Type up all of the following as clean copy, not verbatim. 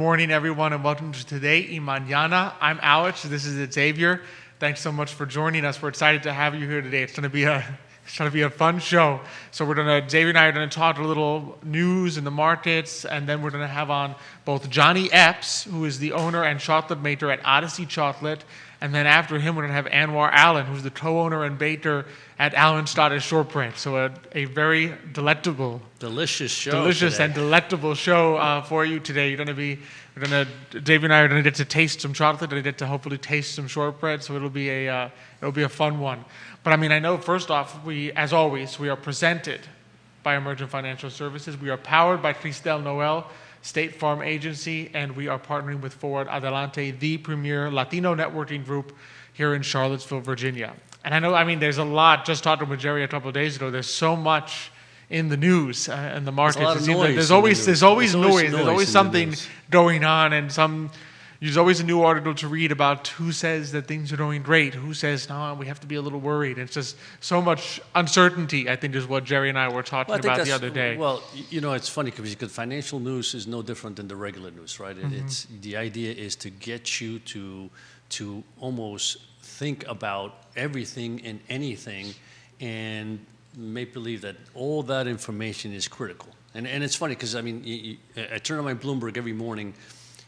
morning, everyone, and welcome to Today y Mañana. I'm Alex. This is Xavier. Thanks so much for joining us. We're excited to have you here today. It's going to be a fun show. So Xavier and I are going to talk a little news in the markets, and then we're going to have on both Johnny Epps, who is the owner and chocolate maker at Odyssey Chocolate, and then after him, we're going to have Anwar Allen, who's the co-owner and baker at Allen's Shortbread. So a very delicious show, delicious and delectable show for you today. Xavier and I are going to get to taste some chocolate, and get to hopefully taste some shortbread. So it'll be a fun one. But I know first off, as always, we are presented by Emergent Financial Services. We are powered by Cristel, Noel, State Farm Agency, and we are partnering with Forward Adelante, the premier Latino networking group here in Charlottesville, Virginia. And I know, there's a lot. Just talking with Jerry a couple of days ago. There's so much in the news and the markets. There's always noise. There's always something going on, and there's always a new article to read about who says that things are going great, who says, no, we have to be a little worried. It's just so much uncertainty, I think, is what Jerry and I were talking about the other day. Well, it's funny because financial news is no different than the regular news, right? Mm-hmm. It's the idea is to get you to almost think about everything and anything and make believe that all that information is critical. And it's funny because, I turn on my Bloomberg every morning,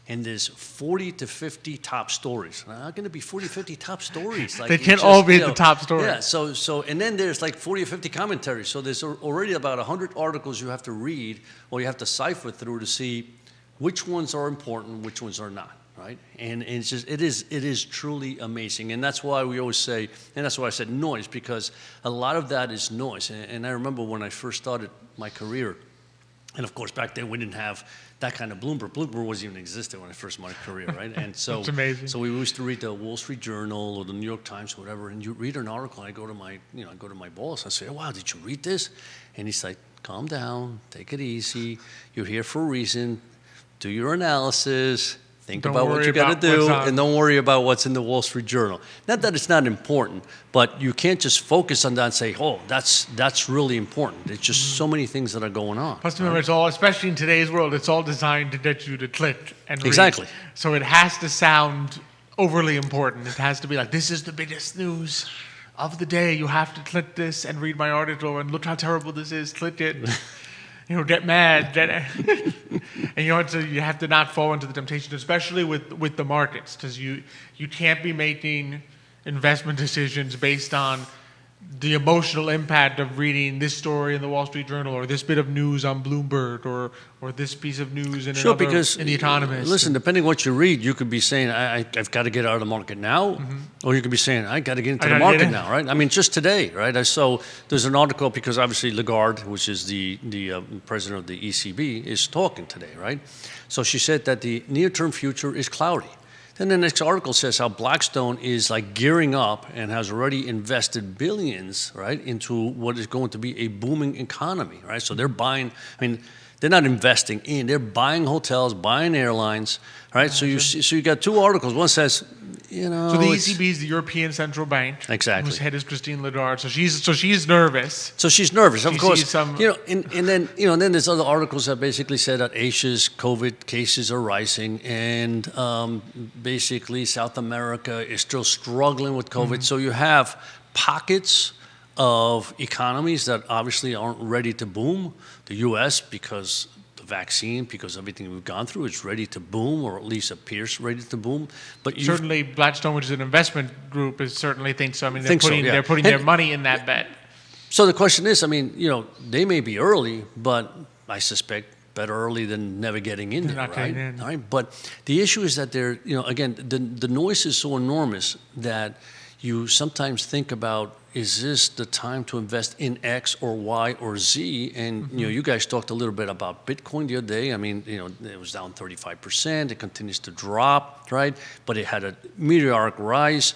and there's 40 to 50 top stories. How can it be 40 to 50 top stories? They can't all be the top stories. Yeah, so and then there's like 40 or 50 commentaries. So there's already about 100 articles you have to read, or you have to cipher through to see which ones are important, which ones are not, right? And it's just, it is truly amazing. And that's why we always say, and that's why I said noise, because a lot of that is noise. And I remember when I first started my career, and of course, back then we didn't have that kind of Bloomberg. Bloomberg wasn't even existed when I first started my career, right? And so, it's amazing. So we used to read the Wall Street Journal or the New York Times or whatever, and you read an article, and I go to my boss. I say, oh, wow, did you read this? And he's like, calm down, take it easy. You're here for a reason. Do your analysis. Think about what you got to do, and don't worry about what's in the Wall Street Journal. Not that it's not important, but you can't just focus on that and say, oh, that's really important. There's just so many things that are going on. Plus, remember, it's all, especially in today's world, it's all designed to get you to click and read. Exactly. So it has to sound overly important. It has to be like, this is the biggest news of the day. You have to click this and read my article, and look how terrible this is. Click it. Get mad, and you have to not fall into the temptation, especially with the markets, because you can't be making investment decisions based on the emotional impact of reading this story in the Wall Street Journal, or this bit of news on Bloomberg, or this piece of news in The Economist. Listen, depending on what you read, you could be saying, I've got to get out of the market now, or you could be saying, I got to get into the market now, right? Just today, right? I saw there's an article, because obviously Lagarde, which is the president of the ECB, is talking today, right? So she said that the near-term future is cloudy. Then the next article says how Blackstone is like gearing up and has already invested billions, right, into what is going to be a booming economy, right? So they're buying, they're not investing in, they're buying hotels, buying airlines, right? So you got two articles. One says, So the ECB is the European Central Bank. Exactly. Whose head is Christine Lagarde. So she's nervous. So she's nervous, of course. And then there's other articles that basically said that Asia's COVID cases are rising, and basically South America is still struggling with COVID. Mm-hmm. So you have pockets of economies that obviously aren't ready to boom. The U.S., because the vaccine, because everything we've gone through, is ready to boom, or at least appears ready to boom. But certainly Blackstone, which is an investment group, certainly thinks so. They're putting their money in that bet. So the question is, they may be early, but I suspect better early than never getting in there, right? All right. But the issue is that again, the noise is so enormous that you sometimes think about, is this the time to invest in X or Y or Z? And you guys talked a little bit about Bitcoin the other day. It was down 35%. It continues to drop, right? But it had a meteoric rise.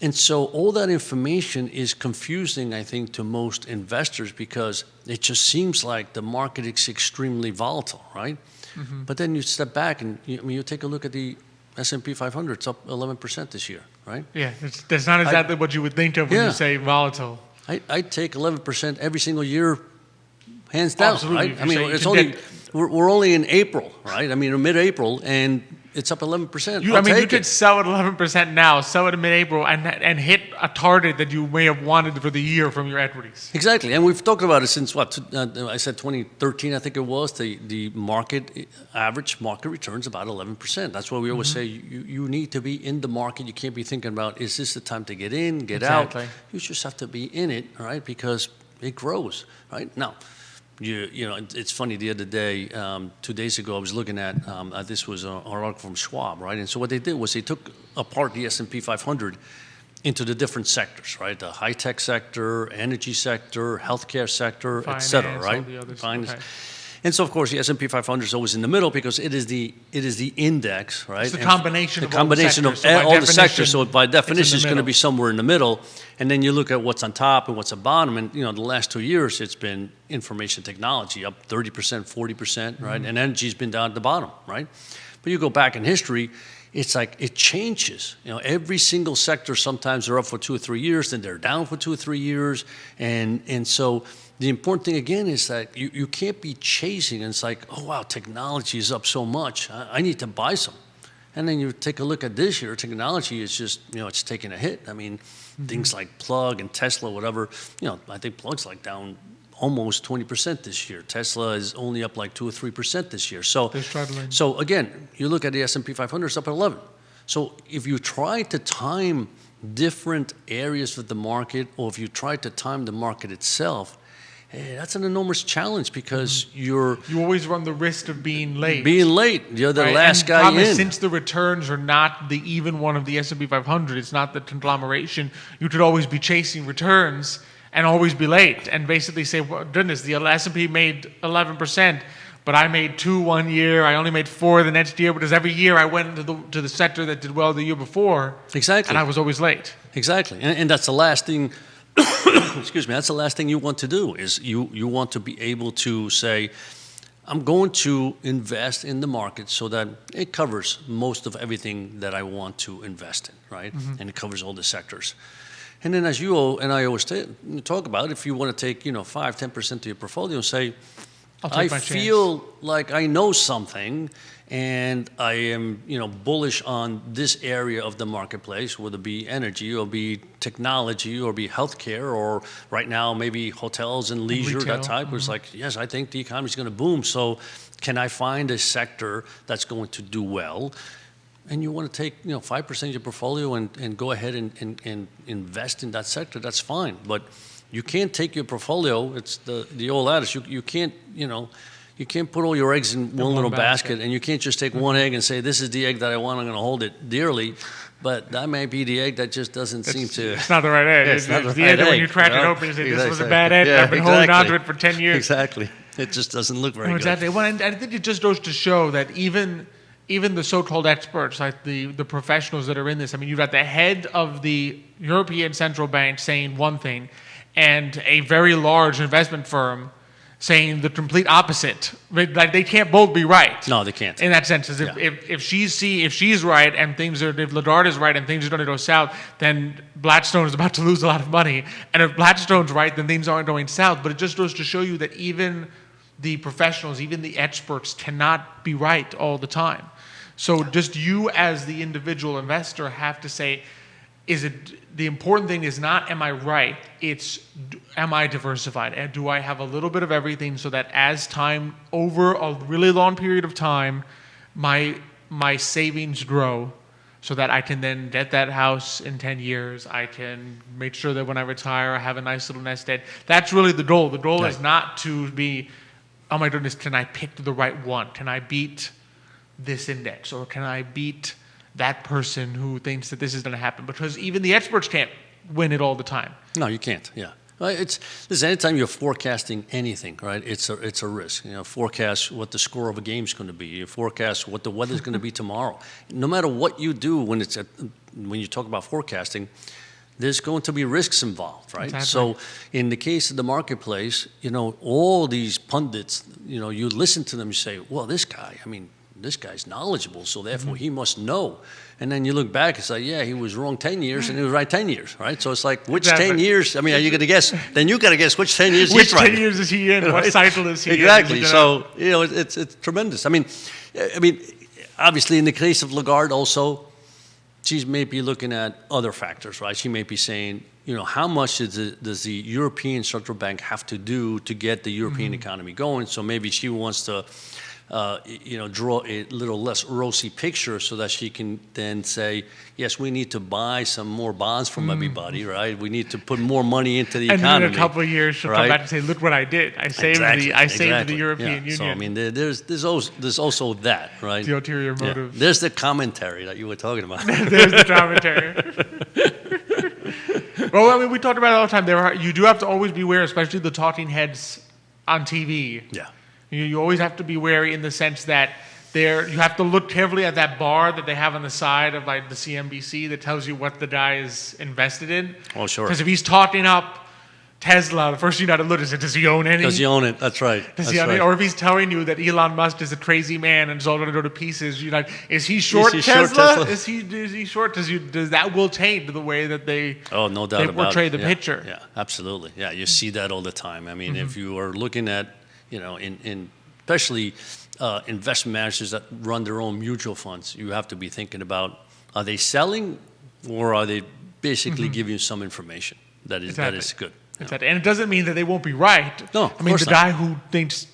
And so all that information is confusing, I think, to most investors, because it just seems like the market is extremely volatile, right? Mm-hmm. But then you step back and you take a look at the S&P 500. It's up 11% this year, right? Yeah, that's not exactly what you would think of when you say volatile. I take 11% every single year, hands down. Absolutely. Right? It's only we're only in April, right? I mean, mid-April, and it's up 11%. You could sell at 11% now, sell it in mid-April, and hit a target that you may have wanted for the year from your equities. Exactly, and we've talked about it since what? I said 2013, I think it was. The market average market returns about 11%. That's why we always say you need to be in the market. You can't be thinking about, is this the time to get in, get out? You just have to be in it, right? Because it grows, right? Now, you know, it's funny. The other day, 2 days ago, I was looking at this was an article from Schwab, right? And so what they did was they took apart the S&P 500 into the different sectors, right? The high-tech sector, energy sector, healthcare sector, et cetera, right? Finance. Okay. And so, of course, the S&P 500 is always in the middle because it is the index, right? It's the combination of all the sectors. So by definition, it's going to be somewhere in the middle. And then you look at what's on top and what's at bottom. And, you know, the last 2 years, it's been information technology up 30%, 40%, right? And energy's been down at the bottom, right? But you go back in history, it's like it changes. You know, every single sector, sometimes they're up for 2 or 3 years, then they're down for 2 or 3 years. And so the important thing, again, is that you can't be chasing. And it's like, oh, wow, technology is up so much. I need to buy some. And then you take a look at this year, technology is just, you know, it's taking a hit. I mean, things like Plug and Tesla, whatever, you know, I think Plug's like down almost 20% this year. Tesla is only up like 2 or 3% this year. So, so again, you look at the S&P 500, it's up at 11. So if you try to time different areas of the market, or if you try to time the market itself, that's an enormous challenge because you always run the risk of being late. You're the last guy in. Since the returns are not the even one of the S&P 500, it's not the conglomeration. You could always be chasing returns and always be late, and basically say, well, goodness, the S&P made 11%, but I made 2 1 year. I only made 4 the next year because every year I went into the sector that did well the year before. Exactly. And I was always late. Exactly, and that's the last thing. Excuse me. That's the last thing you want to do. Is you want to be able to say, I'm going to invest in the market so that it covers most of everything that I want to invest in, right? And it covers all the sectors. And then, as you and I always talk about, if you want to take 5-10% of your portfolio and say, I feel like I know something, and I am, bullish on this area of the marketplace, whether it be energy or be technology or be healthcare, or right now maybe hotels and leisure, retail, that type. It's like, yes, I think the economy is going to boom. So, can I find a sector that's going to do well? And you want to take 5% of your portfolio and go ahead and invest in that sector. That's fine, but you can't take your portfolio. It's the old adage. You can't you can't put all your eggs in one little basket, and you can't just take one egg and say, this is the egg that I want. I'm going to hold it dearly. But that may be the egg that just doesn't seem to. It's not the right egg. It's not the egg that when you crack it open, you say, this was a bad egg. I've been holding on to it for 10 years. Exactly. It just doesn't look very good. Exactly. Well, and I think it just goes to show that even the so-called experts, like the professionals that are in this, I mean, you've got the head of the European Central Bank saying one thing, and a very large investment firm saying the complete opposite. Like, they can't both be right. No, they can't. In that sense, if she's right and if Lagarde is right and things are going to go south, then Blackstone is about to lose a lot of money. And if Blackstone's right, then things aren't going south. But it just goes to show you that even the professionals, even the experts, cannot be right all the time. So just you as the individual investor have to say, the important thing is not am I right, it's am I diversified? And do I have a little bit of everything so that as time, over a really long period of time, my savings grow so that I can then get that house in 10 years. I can make sure that when I retire, I have a nice little nest egg. That's really the goal. The goal is not to be, oh my goodness, can I pick the right one? Can I beat this index? Or can I beat that person who thinks that this is going to happen? Because even the experts can't win it all the time. No, you can't. Yeah, listen. Anytime you're forecasting anything, right? It's a risk. Forecast what the score of a game is going to be. You forecast what the weather's going to be tomorrow. No matter what you do when you talk about forecasting, there's going to be risks involved, right? Exactly. So in the case of the marketplace, all these pundits, you listen to them, you say, well, this guy, I mean, this guy's knowledgeable, so therefore he must know. And then you look back, it's like, yeah, he was wrong 10 years, and he was right 10 years, right? So it's like, which 10 years? I mean, are you going to guess? Then you got to guess which 10 years he's right. Which 10 years is he in? What cycle is he exactly. in? So, it's tremendous. I mean, obviously, in the case of Lagarde also, she may be looking at other factors, right? She may be saying, how much does the European Central Bank have to do to get the European economy going? So maybe she wants to, draw a little less rosy picture so that she can then say, yes, we need to buy some more bonds from everybody, right? We need to put more money into the economy. And in a couple of years, she'll come back and say, look what I did. I saved the European Union. So, I mean, there's also that, right? The ulterior motives. There's the commentary that you were talking about. There's the commentary. Well, I mean, we talked about it all the time. You do have to always be aware, especially the talking heads on TV. Yeah. You always have to be wary in the sense that you have to look carefully at that bar that they have on the side of like the CNBC that tells you what the guy is invested in. Oh, sure. Because if he's talking up Tesla, the first thing you got to look is, does he own any? Does he own it? That's right. Does he own it? Or if he's telling you that Elon Musk is a crazy man and it's all going to go to pieces, you're like, is he short Tesla? Is he short? Does that will taint the way that they no doubt about portray the picture? Yeah, absolutely. Yeah, you see that all the time. I mean, if you are looking at, in especially investment managers that run their own mutual funds, you have to be thinking about, are they selling or are they basically giving you some information that is good? Exactly. And it doesn't mean that they won't be right. No, I mean, the guy who thinks,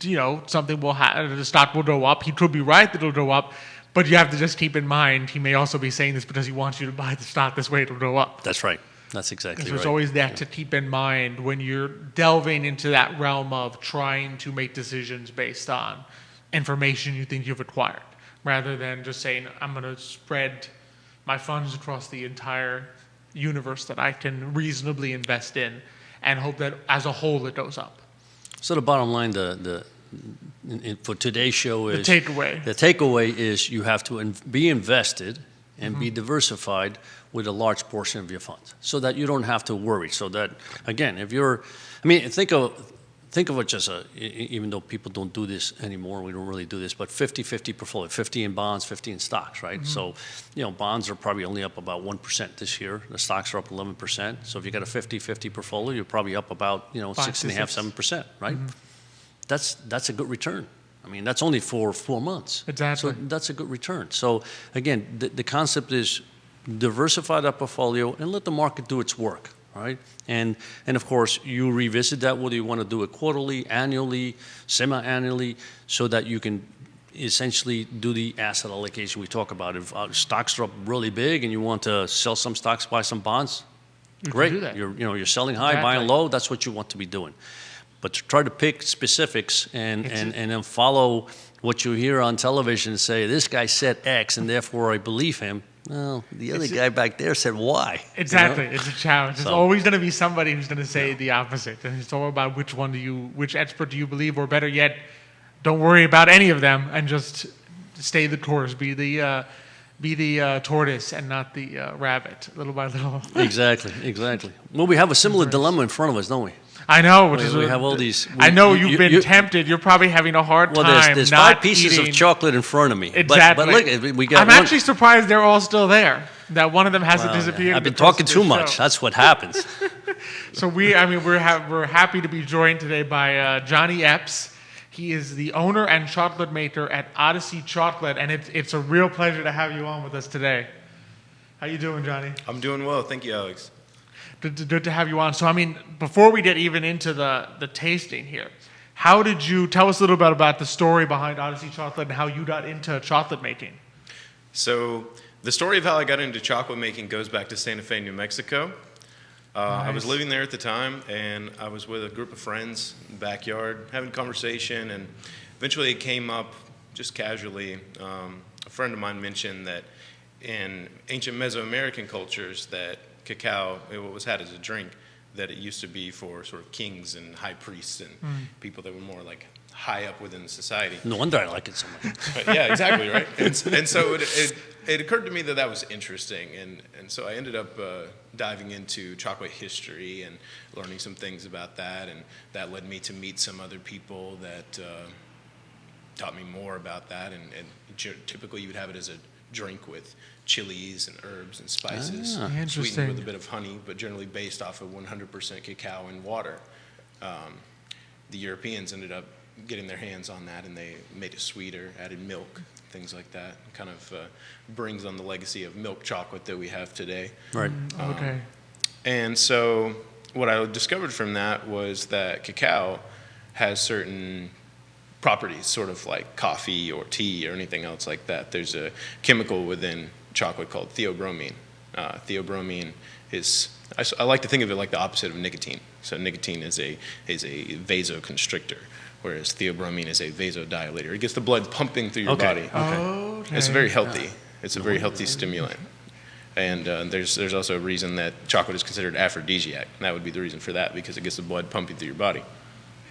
something the stock will go up, he could be right that it'll go up, but you have to just keep in mind, he may also be saying this because he wants you to buy the stock this way it'll go up. That's right. That's exactly right. There's always that to keep in mind when you're delving into that realm of trying to make decisions based on information you think you've acquired, rather than just saying, I'm going to spread my funds across the entire universe that I can reasonably invest in and hope that as a whole it goes up. So the bottom line, for today's show is... The takeaway. The takeaway is you have to be invested and be diversified with a large portion of your funds so that you don't have to worry. So that, again, think of it just even though people don't do this anymore, we don't really do this, but 50-50 portfolio, 50 in bonds, 50 in stocks, right? So, bonds are probably only up about 1% this year. The stocks are up 11%. So if you got a 50-50 portfolio, you're probably up about, 6.5%, 7%, right? That's a good return. I mean, that's only for 4 months. Exactly. So that's a good return. So again, the concept is diversify that portfolio and let the market do its work, right? And of course, you revisit that, whether you want to do it quarterly, annually, semi-annually, so that you can essentially do the asset allocation we talk about. If stocks are up really big and you want to sell some stocks, buy some bonds, great. Do that. You're selling high, buying low. That's what you want to be doing. But to try to pick specifics and then follow what you hear on television and say, this guy said X and therefore I believe him. Well, the other guy back there said Y. Exactly. It's a challenge. There's always going to be somebody who's going to say the opposite. And it's all about which expert do you believe, or better yet, don't worry about any of them and just stay the course. Be the tortoise and not the rabbit, little by little. Exactly. Well, we have a similar dilemma in front of us, don't we? I know. We have all these. I know you've been tempted. You're probably having a hard time. Well, there's 5 pieces of chocolate in front of me. Exactly. But look, we got. I'm actually surprised they're all still there. That one of them hasn't disappeared. I've been talking too much. That's what happens. So we're happy to be joined today by Johnny Epps. He is the owner and chocolate maker at Odyssey Chocolate, and it's a real pleasure to have you on with us today. How you doing, Johnny? I'm doing well. Thank you, Alex. Good to have you on. So, before we get even into the tasting here, how did you tell us a little bit about the story behind Odyssey Chocolate and how you got into chocolate making? So, the story of how I got into chocolate making goes back to Santa Fe, New Mexico. Nice. I was living there at the time, and I was with a group of friends in the backyard having a conversation, and eventually it came up just casually. A friend of mine mentioned that in ancient Mesoamerican cultures that cacao, it was had as a drink, that it used to be for sort of kings and high priests and people that were more like high up within society. No wonder I like it so much. But yeah, exactly, right? And so it occurred to me that was interesting, and so I ended up diving into chocolate history and learning some things about that, and that led me to meet some other people that taught me more about that and typically you would have it as a drink with chilies and herbs and spices, Interesting. sweetened with a bit of honey, but generally based off of 100% cacao and water. The Europeans ended up getting their hands on that, and they made it sweeter, added milk, things like that. Kind of brings on the legacy of milk chocolate that we have today. Right. Okay. And so what I discovered from that was that cacao has certain properties, sort of like coffee or tea or anything else like that. There's a chemical within chocolate called theobromine. Theobromine is, I like to think of it like the opposite of nicotine. So nicotine is a vasoconstrictor, whereas theobromine is a vasodilator. It gets the blood pumping through your body. Okay. It's very healthy. It's a very healthy stimulant. And there's also a reason that chocolate is considered aphrodisiac. And that would be the reason for that, because it gets the blood pumping through your body.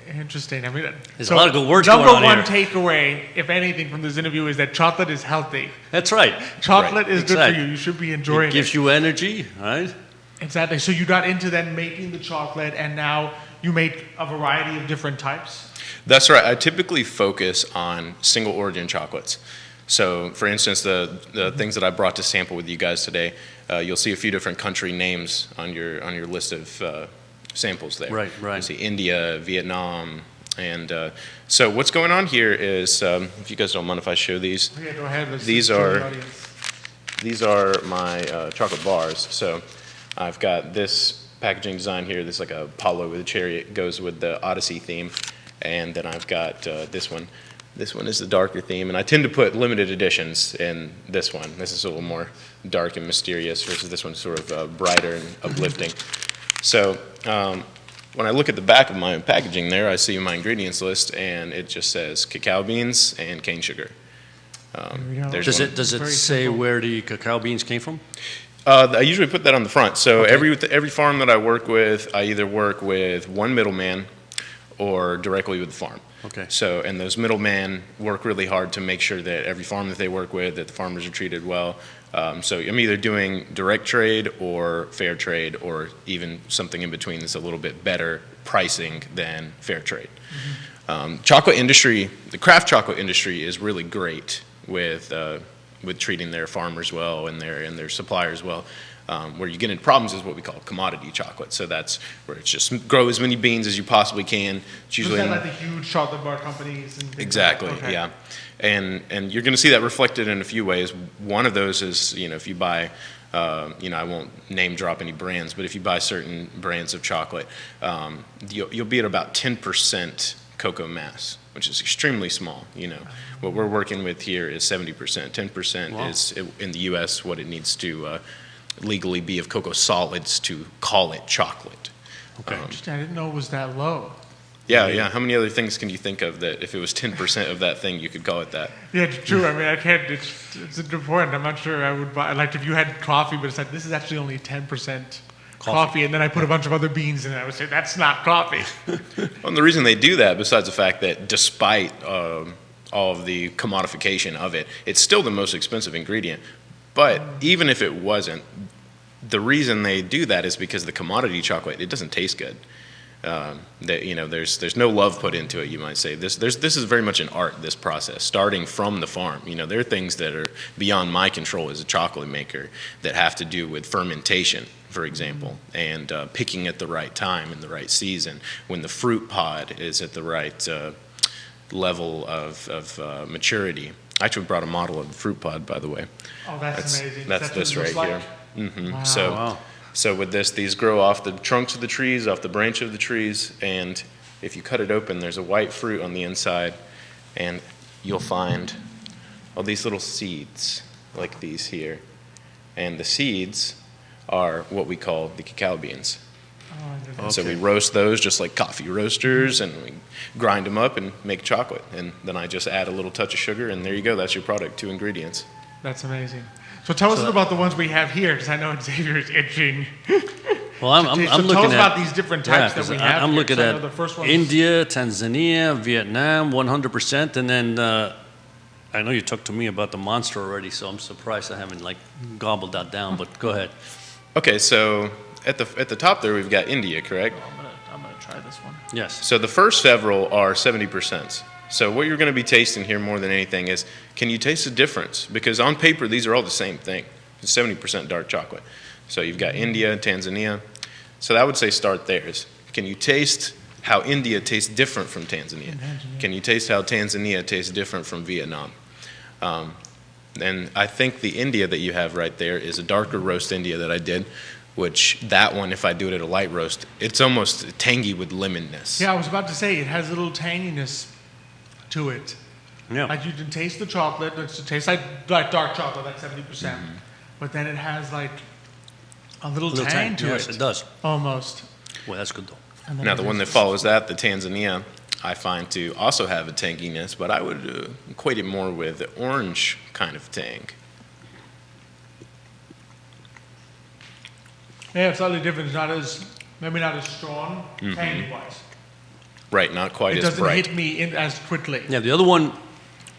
Interesting. I mean, there's a lot of good words going on here. Number one takeaway, if anything, from this interview is that chocolate is healthy. That's right. Chocolate is Exactly. good for you. You should be enjoying It gives you energy, right? Exactly. So you got into then making the chocolate, and now you make a variety of different types? That's right. I typically focus on single origin chocolates. So, for instance, the things that I brought to sample with you guys today, you'll see a few different country names on your list of samples there. Right. You see India, Vietnam, and so what's going on here is, if you guys don't mind if I show these. Yeah, go ahead. Let's These show are- the audience. These are my chocolate bars. So I've got this packaging design here. This is like a Apollo with a chariot. It goes with the Odyssey theme. And then I've got this one. This one is the darker theme. And I tend to put limited editions in this one. This is a little more dark and mysterious versus this one's sort of brighter and uplifting. So when I look at the back of my packaging there, I see my ingredients list, and it just says cacao beans and cane sugar. we go. There's Does it Very say simple. where the cacao beans came from? I usually put that on the front. So every farm that I work with, I either work with one middleman or directly with the farm. Okay. So, and those middlemen work really hard to make sure that every farm that they work with, that the farmers are treated well. So I'm either doing direct trade or fair trade, or even something in between that's a little bit better pricing than fair trade. Chocolate industry, the craft chocolate industry is really great with treating their farmers well and their suppliers well. Where you get into problems is what we call commodity chocolate. So that's where it's just grow as many beans as you possibly can. It's usually Is that like the huge chocolate bar companies and things exactly, like that? Okay. yeah. And you're going to see that reflected in a few ways. One of those is, if you buy, I won't name drop any brands, but if you buy certain brands of chocolate, you'll be at about 10% cocoa mass, which is extremely small. What we're working with here is 70%. 10% is in the U.S. what it needs to legally be of cocoa solids to call it chocolate. Okay. Interesting. I didn't know it was that low. Yeah. How many other things can you think of that if it was 10% of that thing, you could call it that? Yeah, it's true. I mean, I can't. It's important. I'm not sure I would buy. Like if you had coffee, but it's like this is actually only 10% coffee, and then I put a bunch of other beans in it. I would say that's not coffee. Well, and the reason they do that, besides the fact that despite all of the commodification of it, it's still the most expensive ingredient. But even if it wasn't, the reason they do that is because the commodity chocolate, it doesn't taste good. There's no love put into it, you might say. This is very much an art, this process, starting from the farm. There are things that are beyond my control as a chocolate maker that have to do with fermentation, for example, and picking at the right time in the right season, when the fruit pod is at the right level of maturity. I actually brought a model of the fruit pod, by the way. Oh, that's amazing. That's this what it right looks here. like? Wow. So with this, these grow off the trunks of the trees, off the branch of the trees, and if you cut it open, there's a white fruit on the inside, and you'll find all these little seeds like these here. And the seeds are what we call the cacao beans. And so we roast those just like coffee roasters, and we grind them up and make chocolate. And then I just add a little touch of sugar, and there you go. That's your product, 2 ingredients. That's amazing. So tell us about the ones we have here, because I know Xavier is itching. Well, I'm looking at. Tell us about these different types that we have. I'm here, looking 'cause I know at the first one India, Tanzania, Vietnam, 100%, and then I know you talked to me about the monster already, so I'm surprised I haven't gobbled that down. But go ahead. Okay, so at the top there we've got India, correct? I'm gonna try this one. Yes. So the first several are 70%. So what you're going to be tasting here more than anything is, can you taste the difference? Because on paper, these are all the same thing. It's 70% dark chocolate. So you've got India, Tanzania. So I would say start there. Can you taste how India tastes different from Tanzania? Can you taste how Tanzania tastes different from Vietnam? And I think the India that you have right there is a darker roast India that I did, which that one, if I do it at a light roast, it's almost tangy with lemonness. Yeah, I was about to say, it has a little tanginess to it. Yeah. Like you can taste the chocolate, it tastes like dark chocolate, like 70%. But then it has like a little tang to it. Yes, it does. Almost. Well, that's good though. Now the one that follows that, the Tanzania, I find to also have a tanginess, but I would equate it more with the orange kind of tang. Yeah, it's slightly different. It's maybe not as strong, tangy-wise. Right, not quite It as doesn't bright. hit me in as quickly. Yeah, the other one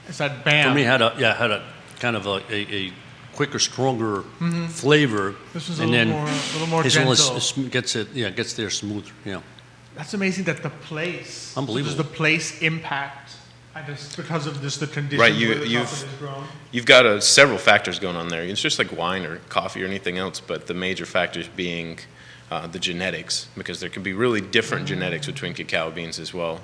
It's that bam. for me had a kind of a quicker, stronger flavor. This was a and little then more this one gentle. gets there smoother. Yeah. That's amazing that the place. Unbelievable. Does the place impact? Because of the conditions Right, where the chocolate is grown. You've got several factors going on there. It's just like wine or coffee or anything else, but the major factors being the genetics, because there can be really different genetics between cacao beans as well.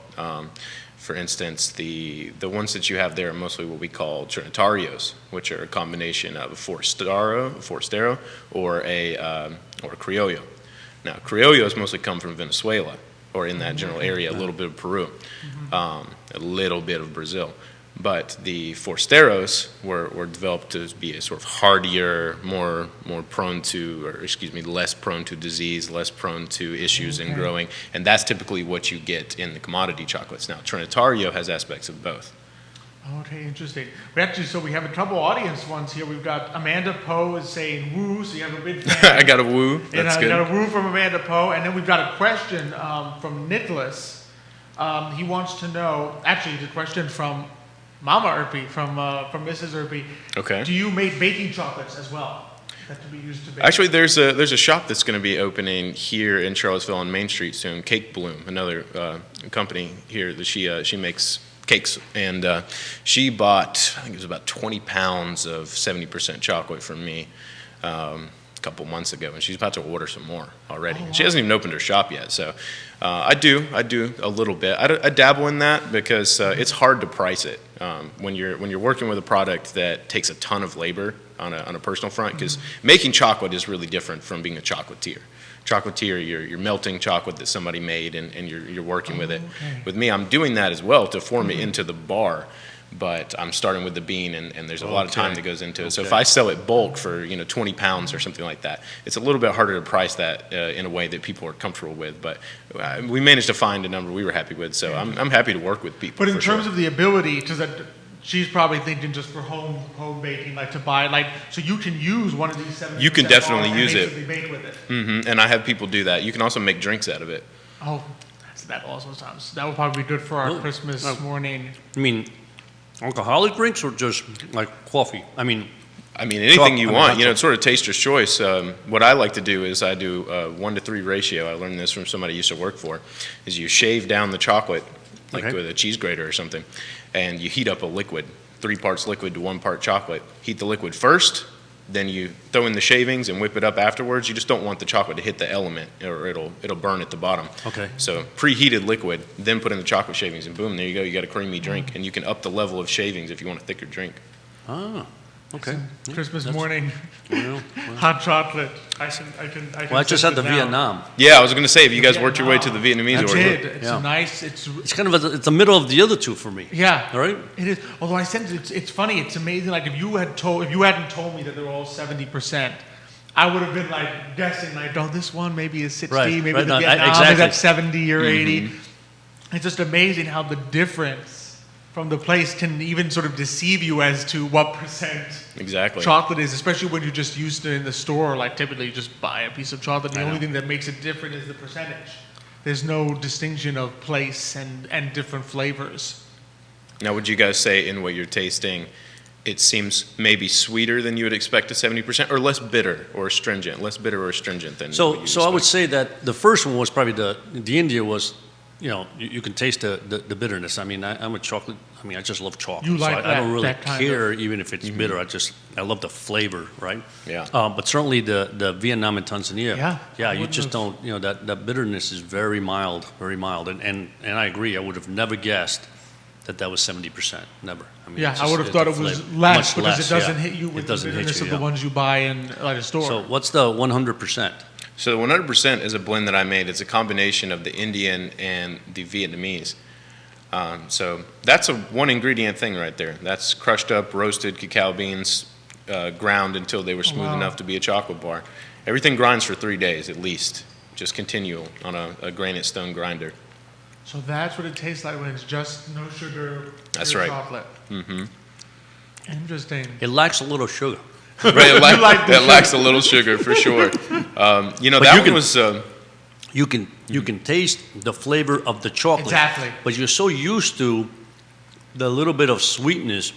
For instance, the ones that you have there are mostly what we call Trinitarios, which are a combination of a Forastero or a Criollo. Now, Criollos mostly come from Venezuela, or in that general area, a little bit of Peru, a little bit of Brazil. But the Forasteros were developed to be a sort of hardier, more prone to, less prone to disease, less prone to issues in growing. And that's typically what you get in the commodity chocolates. Now, Trinitario has aspects of both. Okay, interesting. We have a couple audience ones here. We've got Amanda Poe is saying woo, so you have a big fan. I got a woo. That's and good. I got a woo from Amanda Poe, and then we've got a question from Nicholas. He wants to know. Actually, the question from Mama Urpí, from Mrs. Urpí. Okay. Do you make baking chocolates as well? That to be used to bake. Actually, there's a shop that's going to be opening here in Charlottesville on Main Street soon. Cake Bloom, another company here that she makes cakes, and she bought, I think it was about 20 pounds of 70% chocolate from me a couple months ago, and she's about to order some more already. Oh, wow. She hasn't even opened her shop yet, so I do a little bit. I dabble in that because it's hard to price it when you're working with a product that takes a ton of labor on a personal front, because making chocolate is really different from being a chocolatier. Chocolatier, you're melting chocolate that somebody made, and you're working with it. Okay. With me, I'm doing that as well to form it into the bar, but I'm starting with the bean, and there's a lot of time that goes into it. So if I sell it bulk for 20 pounds or something like that, it's a little bit harder to price that in a way that people are comfortable with. But we managed to find a number we were happy with, so I'm happy to work with people. But in terms of the ability, because she's probably thinking just for home baking, like to buy, like, so you can use one of these 70%. You can definitely bars use and it. basically bake with it. And I have people do that. You can also make drinks out of it. Oh, that also sounds. That would probably be good for our Really? Christmas morning. I mean, alcoholic drinks or just like coffee? I mean, anything you want. hot It's sort of taster's choice. What I like to do is I do a 1-to-3 ratio. I learned this from somebody I used to work for. Is you shave down the chocolate like with a cheese grater or something, and you heat up a liquid, 3 parts liquid to 1 part chocolate. Heat the liquid first, then you throw in the shavings and whip it up afterwards. You just don't want the chocolate to hit the element, or it'll burn at the bottom. Okay. So preheated liquid, then put in the chocolate shavings, and boom, there you go. You got a creamy drink, and you can up the level of shavings if you want a thicker drink. okay. Christmas morning, Well, hot chocolate. I I just had the Vietnam. Yeah, I was going to say, have you guys worked your way to the Vietnamese I order? did. It's Yeah. nice. It's kind of it's the middle of the other two for me. Yeah. All right. It is. Although I sense it's funny. It's amazing. Like if you hadn't told me that they're all 70%, I would have been like guessing like, oh, this one maybe is 60, Right, maybe right, the no, Vietnam exactly. is at 70 or 80. It's just amazing how the difference from the place can even sort of deceive you as to what percent Exactly. chocolate is, especially when you're just used to it in the store. Like typically you just buy a piece of chocolate. The I only know. thing that makes it different is the percentage. There's no distinction of place and different flavors. Now, would you guys say in what you're tasting, it seems maybe sweeter than you would expect to 70%, or less bitter or astringent? Less bitter or astringent than what you So I would expect? say that the first one was probably the India was you can taste the bitterness. I mean, I'm a chocolate. I mean, I just love chocolate. You like so I don't really that kind care even if it's bitter. I love the flavor, right? Yeah. But certainly the Vietnam and Tanzania. Yeah, You just don't. That bitterness is very mild, and I agree. I would have never guessed that was 70%. Never. I mean, I would have thought it was less because it doesn't hit you with the bitterness of the ones you buy in at a store. So what's the 100%? So the 100% is a blend that I made. It's a combination of the Indian and the Vietnamese. So that's a one ingredient thing right there. That's crushed up, roasted cacao beans, ground until they were smooth enough to be a chocolate bar. Everything grinds for 3 days at least, just continual on a granite stone grinder. So that's what it tastes like when it's just no sugar, That's pure right. chocolate. Mm-hmm. Interesting. It lacks a little sugar. Right, it lacks a little sugar for sure. You can taste the flavor of the chocolate. Exactly. But you're so used to the little bit of sweetness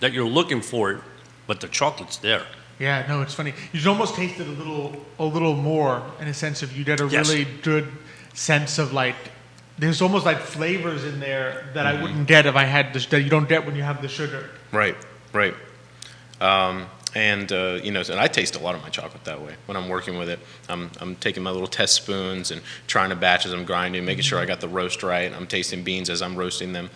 that you're looking for it, but the chocolate's there. Yeah, no, it's funny. You should almost taste it a little more in a sense of you get a really good sense of there's almost like flavors in there that I wouldn't get if I had that you don't get when you have the sugar. Right. And I taste a lot of my chocolate that way when I'm working with it. I'm taking my little test spoons and trying to batch as I'm grinding, making sure I got the roast right. I'm tasting beans as I'm roasting them.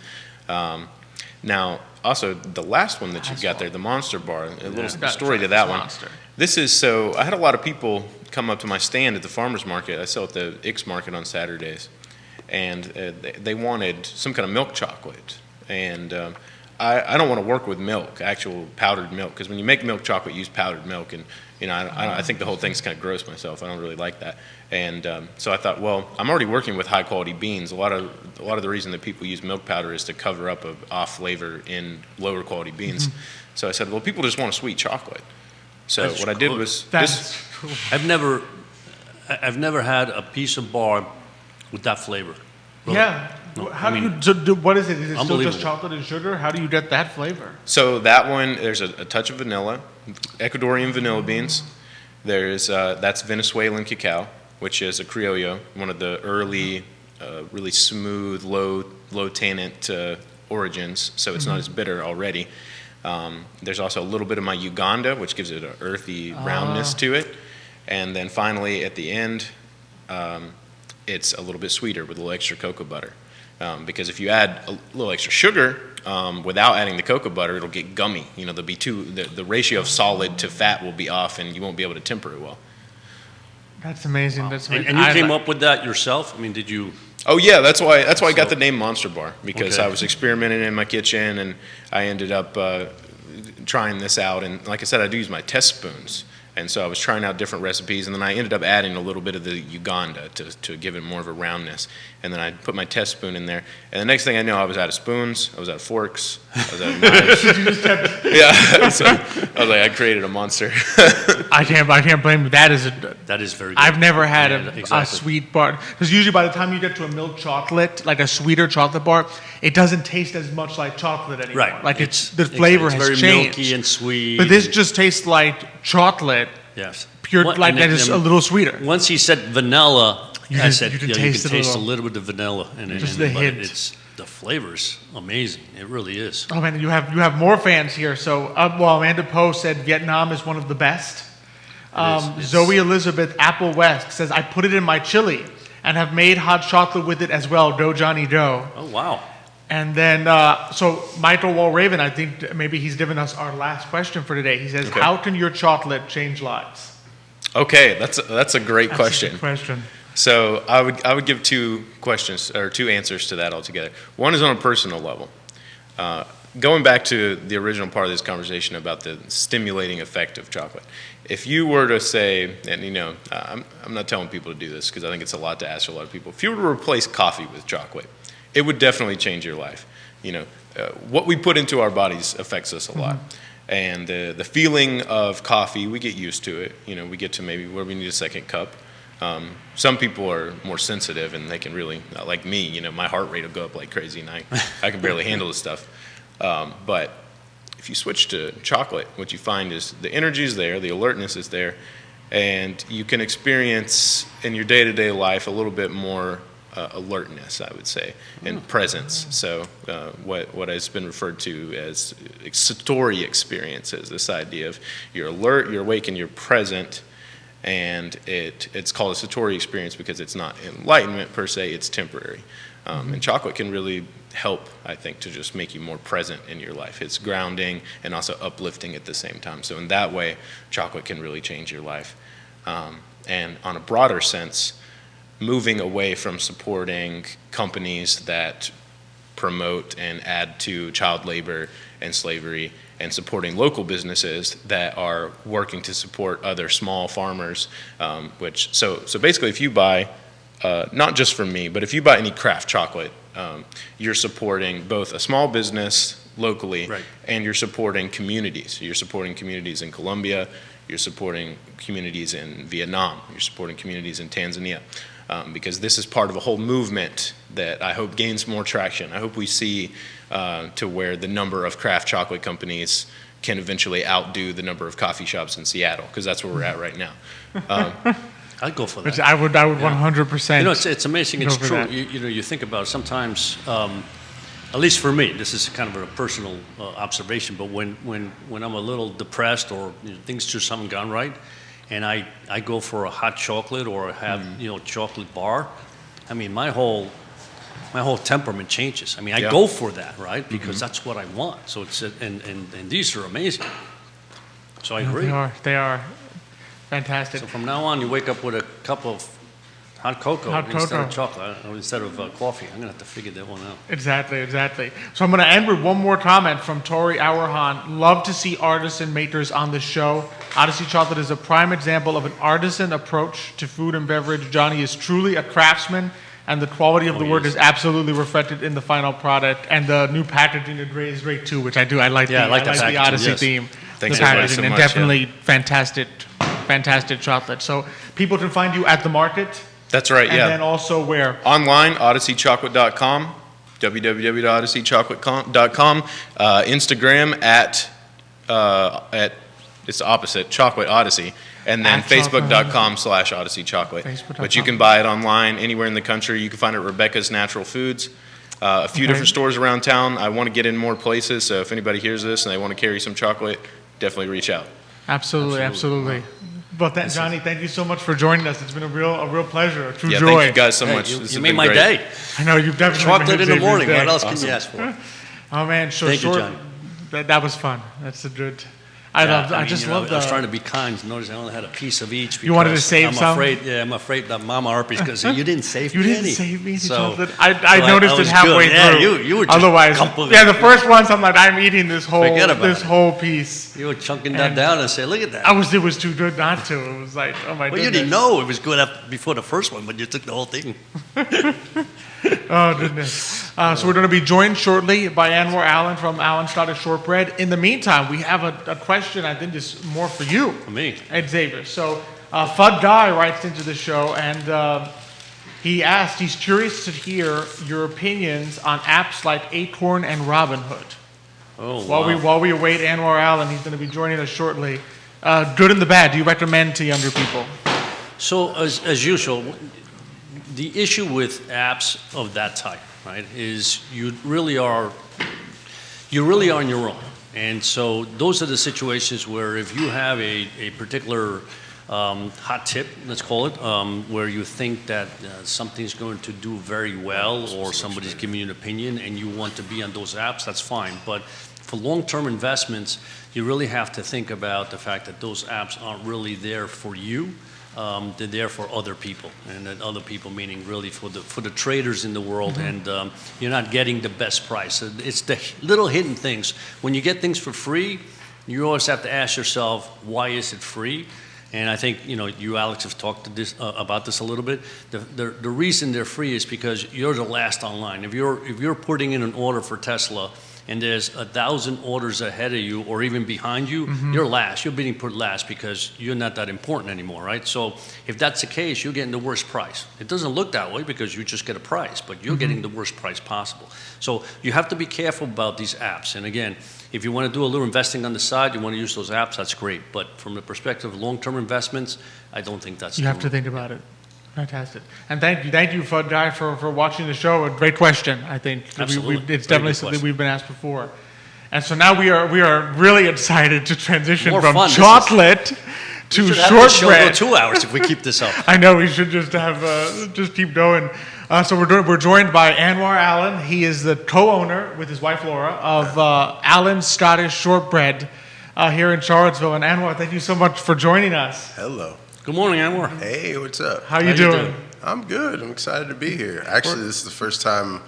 Now, also the last one that you've got there, the Monster Bar. A little story to that one. Monster. This is I had a lot of people come up to my stand at the farmers market. I sell at the Ix market on Saturdays, and they wanted some kind of milk chocolate, and I don't want to work with milk, actual powdered milk, because when you make milk chocolate, you use powdered milk, and I think the whole thing's kind of gross myself. I don't really like that, and so I thought, well, I'm already working with high quality beans. A lot of the reason that people use milk powder is to cover up a off flavor in lower quality beans. Mm-hmm. So I said, well, people just want a sweet chocolate. So what I did was Cool. I've never had a piece of bar with that flavor. Really. Yeah. No, what is it? Is it still just unbelievable. chocolate and sugar? How do you get that flavor? So that one, there's a touch of vanilla, Ecuadorian vanilla beans. There's that's Venezuelan cacao, which is a criollo, one of the early, really smooth, low tannant origins. So it's not as bitter already. There's also a little bit of my Uganda, which gives it an earthy roundness to it. And then finally, at the end, it's a little bit sweeter with a little extra cocoa butter. Because if you add a little extra sugar without adding the cocoa butter, it'll get gummy. There'll be the ratio of solid to fat will be off, and you won't be able to temper it well. That's amazing. Wow. That's amazing. And you came up with that yourself? I mean, did you? Oh yeah, that's why I got the name Monster Bar, because I was experimenting in my kitchen, and I ended up trying this out. And like I said, I do use my test spoons. And so I was trying out different recipes, and then I ended up adding a little bit of the Uganda to give it more of a roundness. And then I put my test spoon in there, and the next thing I know, I was out of spoons, I was out of forks, I was out of knives. Yeah, so I was like, I created a monster. I can't blame you. That is very good. I've never had a sweet bar, because usually by the time you get to a milk chocolate, like a sweeter chocolate bar, it doesn't taste as much like chocolate anymore. Right. Like the flavor has changed. It's very milky and sweet. But this just tastes like chocolate. Yes. Pure, that is a little sweeter. Once he said vanilla, I said, you can taste a little bit of vanilla in it. Just the hint. The flavor's amazing. It really is. Oh man, you have more fans here. So, Amanda Poe said Vietnam is one of the best. Zoe Elizabeth Apple West says, I put it in my chili and have made hot chocolate with it as well. Dough Johnny Dough. Oh wow. And then, so Michael Walraven, I think maybe he's given us our last question for today. He says, how can your chocolate change lives? Okay, that's a great question. A good question. So I would give two answers to that altogether. One is on a personal level. Going back to the original part of this conversation about the stimulating effect of chocolate. If you were to say, and I'm not telling people to do this because I think it's a lot to ask a lot of people. If you were to replace coffee with chocolate, it would definitely change your life. What we put into our bodies affects us a lot. And the feeling of coffee, we get used to it. We get to maybe where we need a second cup. Some people are more sensitive and they can really, like me, my heart rate will go up like crazy and I can barely handle this stuff. But if you switch to chocolate, what you find is the energy is there, the alertness is there, and you can experience in your day-to-day life a little bit more alertness, I would say, and presence. So what has been referred to as satori experiences, this idea of you're alert, you're awake, and you're present. And it's called a satori experience because it's not enlightenment per se, it's temporary. And chocolate can really help, I think, to just make you more present in your life. It's grounding and also uplifting at the same time. So in that way, chocolate can really change your life. And on a broader sense, moving away from supporting companies that promote and add to child labor and slavery, and supporting local businesses that are working to support other small farmers, so basically if you buy, not just from me, but if you buy any craft chocolate, you're supporting both a small business locally, right, and you're supporting communities. You're supporting communities in Colombia, you're supporting communities in Vietnam, you're supporting communities in Tanzania. Because this is part of a whole movement that I hope gains more traction. I hope we see to where the number of craft chocolate companies can eventually outdo the number of coffee shops in Seattle, because that's where we're at right now. I'd go for that. I would 100%. You know, it's amazing. It's true. You think about it. Sometimes, at least for me, this is kind of a personal observation. But when I'm a little depressed or things just haven't gone right, and I go for a hot chocolate or have chocolate bar, I mean my whole temperament changes. I mean I go for that, right? Because that's what I want. So it's and these are amazing. So I agree. They are fantastic. So from now on, you wake up with a cup of hot cocoa instead of chocolate, or instead of coffee. I'm gonna have to figure that one out. Exactly. So I'm gonna end with one more comment from Tori Auerhahn. Love to see artisan makers on the show. Odyssey Chocolate is a prime example of an artisan approach to food and beverage. Johnny is truly a craftsman, and the quality of the work is absolutely reflected in the final product. And the new packaging is great too, which I do. I like the Odyssey theme. Thanks the packaging, so much, and definitely fantastic chocolate. So people can find you at the market. That's right, and then also where? Online, odysseychocolate.com, www.odysseychocolate.com, Instagram at it's the opposite, Chocolate Odyssey, and then facebook.com/Odyssey Chocolate. But you can buy it online anywhere in the country. You can find it at Rebecca's Natural Foods. A few different stores around town. I want to get in more places, so if anybody hears this and they want to carry some chocolate, definitely reach out. Absolutely. Well, Johnny, thank you so much for joining us. It's been a real pleasure, a true joy. Thank you guys so much. You made my day. I know, you've definitely chocolate in the morning. Day. What else can you ask for? Oh man, thank you, Johnny. That was fun. That's a good. I just love I was trying to be kind. Notice I only had a piece of each. You wanted to save some? I'm afraid that Mama Urpí's going to say, you didn't save me any. You didn't save me any so, chocolate. I noticed it halfway through. Yeah, you were just otherwise, the first ones I'm like, I'm eating this whole piece. You were chunking that down and say, look at that. It was too good not to. It was like, oh my goodness. Well, you didn't know it was good before the first one, but you took the whole thing. Oh, goodness. So we're going to be joined shortly by Anwar Allen from Allen started Shortbread. In the meantime, we have a question I think is more for you. For me. And Xavier. So Fud Guy writes into the show, and he asked, he's curious to hear your opinions on apps like Acorn and Robinhood. Oh, wow. While we await Anwar Allen, he's going to be joining us shortly. Good and the bad, do you recommend to younger people? So, as usual, the issue with apps of that type, right, is you really are on your own. And so those are the situations where if you have a particular hot tip, let's call it, where you think that something's going to do very well or somebody's giving you an opinion and you want to be on those apps, that's fine. But for long-term investments, you really have to think about the fact that those apps aren't really there for you. They're there for other people, and that other people meaning really for the traders in the world, and you're not getting the best price. It's the little hidden things. When you get things for free, you always have to ask yourself, why is it free? And I think you, Alex, have talked about this a little bit. The reason they're free is because you're the last online. If you're putting in an order for Tesla, and there's 1,000 orders ahead of you or even behind you, you're last. You're being put last because you're not that important anymore, right? So if that's the case, you're getting the worst price. It doesn't look that way because you just get a price, but you're getting the worst price possible. So you have to be careful about these apps. And again, if you want to do a little investing on the side, you want to use those apps, that's great. But from the perspective of long-term investments, I don't think that's You have to think about it. Fantastic. And thank you for watching the show. A great question, I think. Absolutely. It's definitely something we've been asked before. And so now we are really excited to transition from chocolate to shortbread. Go 2 hours if we keep this up. I know we should just have just keep going. So we're joined by Anwar Allen. He is the co-owner with his wife Laura of Allen's Scottish Shortbread here in Charlottesville. And Anwar, thank you so much for joining us. Hello. Good morning, Anwar. Hey, what's up? How you doing? I'm good. I'm excited to be here. Actually, this is the first time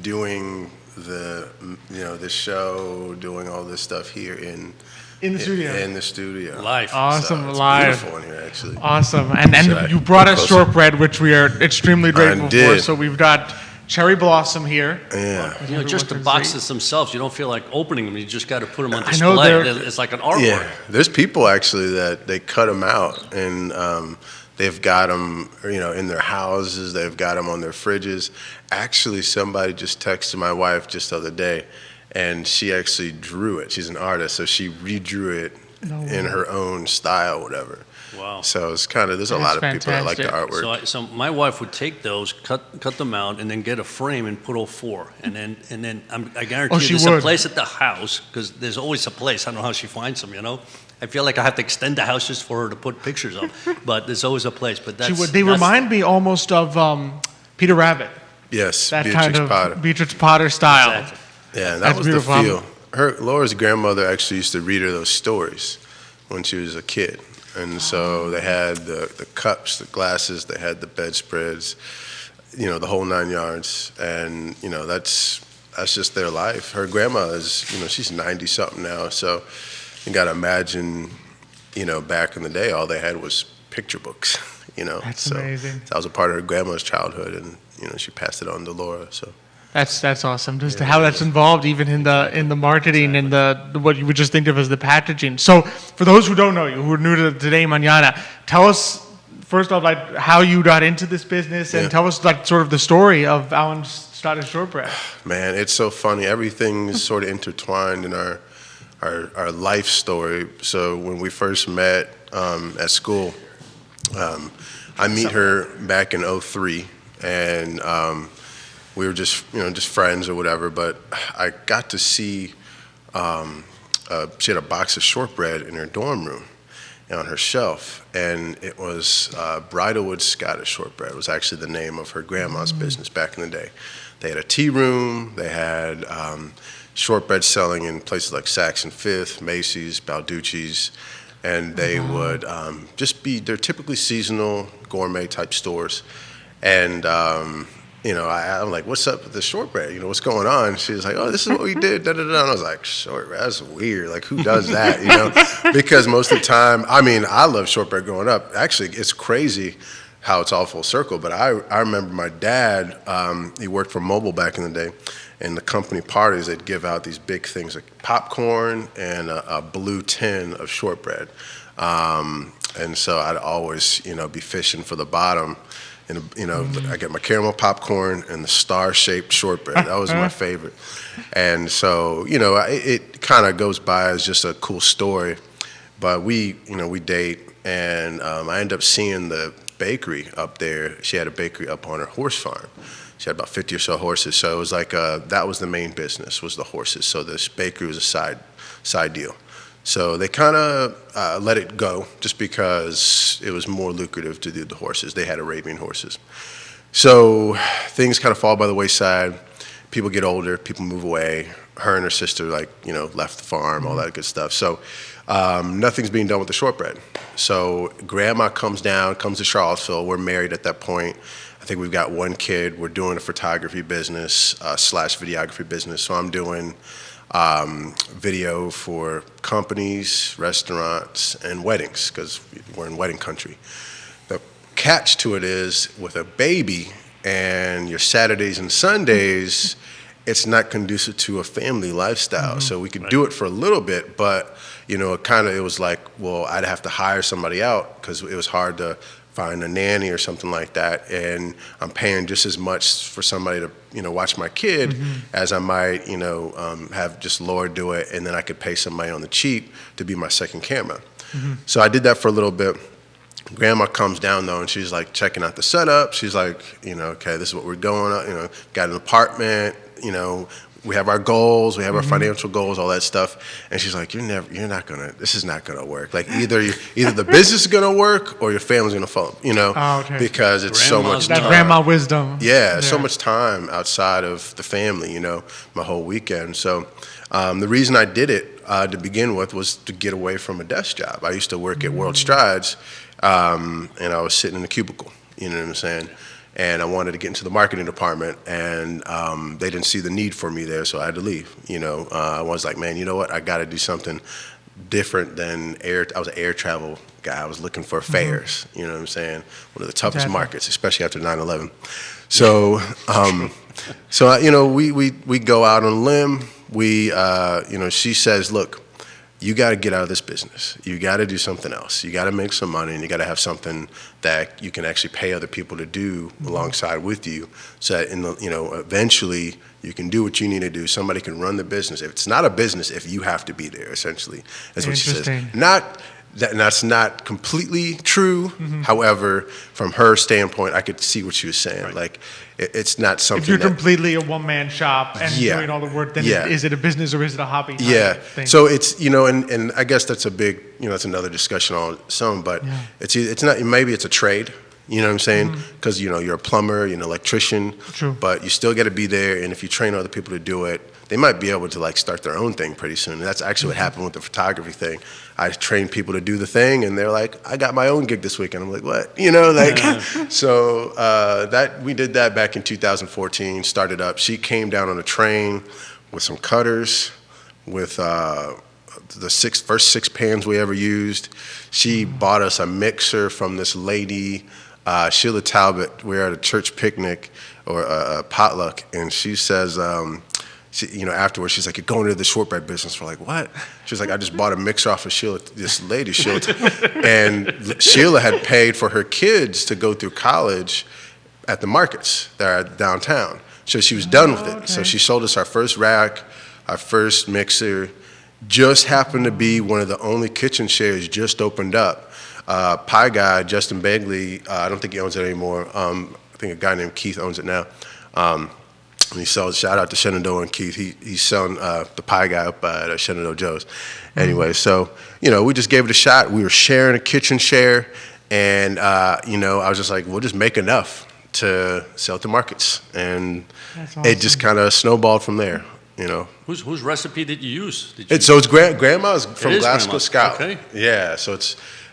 doing this show, doing all this stuff here in the studio. In the studio. Live. Awesome, So it's live. beautiful in here, actually. Awesome. And you brought us shortbread, which we are extremely grateful for. So we've got cherry blossom here. Yeah. Just the boxes themselves, you don't feel like opening them. You just got to put them on display. It's like an artwork. Yeah. There's people actually that they cut them out and they've got them, in their houses. They've got them on their fridges. Actually, somebody just texted my wife just the other day, and she actually drew it. She's an artist, so she redrew it in her own style, whatever. Wow. So it's there's a lot of people that like the artwork. So my wife would take those, cut them out, and then get a frame and put all four. And then I guarantee you there's a place at the house, because there's always a place. I don't know how she finds them, I feel like I have to extend the house just for her to put pictures of. But there's always a place. But they remind me almost of Peter Rabbit. Yes, that Beatrix kind of Potter. Beatrix Potter style. Exactly. Yeah, that was beautiful. The feel. Laura's grandmother actually used to read her those stories when she was a kid. And so they had the cups, the glasses, they had the bedspreads, the whole 9 yards. And, that's just their life. Her grandma is, she's 90-something now. So you got to imagine, back in the day, all they had was picture books, That's amazing. That was a part of her grandma's childhood. And, she passed it on to Laura, so. That's awesome. Just how that's involved, even in the marketing and what you would just think of as the packaging. So, for those who don't know you, who are new to Today Mañana, tell us first off, how you got into this business, and tell us sort of the story of Allen's Scottish Shortbread. Man, it's so funny. Everything's sort of intertwined in our life story. So when we first met at school, I meet her back in '03, and we were just friends or whatever, but I got to see, she had a box of shortbread in her dorm room on her shelf, and it was Bridalwood Scottish Shortbread was actually the name of her grandma's business back in the day. They had a tea room, they had shortbread selling in places like Saks and Fifth, Macy's, Balducci's, and they would they're typically seasonal gourmet type stores. And I'm like, what's up with the shortbread? What's going on? She was like, oh, this is what we did, da da da. And I was like, shortbread, that's weird. Like, who does that? Because most of the time, I love shortbread growing up. Actually, it's crazy how it's all full circle. But I remember my dad, he worked for Mobile back in the day, and the company parties, they'd give out these big things like popcorn and a blue tin of shortbread. And so I'd always, be fishing for the bottom. And, I get my caramel popcorn and the star-shaped shortbread. That was my favorite. And so, it kind of goes by as just a cool story. But we date, and I end up seeing the bakery up there. She had a bakery up on her horse farm. She had about 50 or so horses. So it was like that was the main business, was the horses. So this bakery was a side deal. So they kind of let it go just because it was more lucrative to do the horses. They had Arabian horses. So things kind of fall by the wayside. People get older, people move away. Her and her sister, left the farm, all that good stuff. So nothing's being done with the shortbread. So grandma comes to Charlottesville. We're married at that point. I think we've got one kid. We're doing a photography business / videography business. So I'm doing video for companies, restaurants, and weddings, because we're in wedding country. The catch to it is, with a baby and your Saturdays and Sundays, it's not conducive to a family lifestyle. So we could do it for a little bit, but it was like, well, I'd have to hire somebody out because it was hard to find a nanny or something like that, and I'm paying just as much for somebody to watch my kid as I might have just Laura do it, and then I could pay somebody on the cheap to be my second camera. So I did that for a little bit. Grandma comes down though, and she's like checking out the setup. She's like, okay, this is what we're going on. Got an apartment. We have our goals, we have our financial goals, all that stuff. And she's like, this is not gonna work. Like either the business is gonna work or your family's gonna fall. Because it's so much time. That grandma wisdom. Yeah, so much time outside of the family. My whole weekend. So the reason I did it to begin with was to get away from a desk job. I used to work at World Strides, and I was sitting in a cubicle. You know what I'm saying? And I wanted to get into the marketing department, and they didn't see the need for me there, so I had to leave. I was like, man, you know what? I got to do something different than air. I was an air travel guy. I was looking for fares. You know what I'm saying? One of the toughest markets, especially after 9/11. So, we go out on a limb. She says, look, you got to get out of this business. You got to do something else. You got to make some money, and you got to have something that you can actually pay other people to do alongside with you, so that eventually you can do what you need to do. Somebody can run the business. If it's not a business, if you have to be there, essentially, that's what she says. That's not completely true. However, from her standpoint, I could see what she was saying. Right. Like, it's not something. If you're completely a one-man shop and doing all the work, then is it a business or is it a hobby? Thing? So it's and I guess that's a big that's another discussion on its own. But it's not. Maybe it's a trade. You know what I'm saying? Because you're a plumber, you're an electrician. True. But you still got to be there, and if you train other people to do it, they might be able to like start their own thing pretty soon. And that's actually what happened with the photography thing. I trained people to do the thing, and they're like, I got my own gig this weekend. I'm like, what? So that we did that back in 2014. Started up. She came down on a train with some cutters, with the first six pans we ever used. She bought us a mixer from this lady, Sheila Talbot. We were at a church picnic or a potluck, and she says, afterwards, she's like, you're going into the shortbread business. We're like, what? She was like, I just bought a mixer off of this lady, Sheila. And Sheila had paid for her kids to go through college at the markets that are downtown. So she was done with it. Okay. So she sold us our first rack, our first mixer. Just happened to be one of the only kitchen shares just opened up. Pie guy, Justin Begley, I don't think he owns it anymore. I think a guy named Keith owns it now. And he sells, shout out to Shenandoah and Keith. He's selling the pie guy up at Shenandoah Joe's. Anyway, so, we just gave it a shot. We were sharing a kitchen share. And, I was just like, we'll just make enough to sell to markets. And awesome. It just kind of snowballed from there, Whose recipe did you use? It's grandma's from Glasgow Scout. Okay. Yeah, so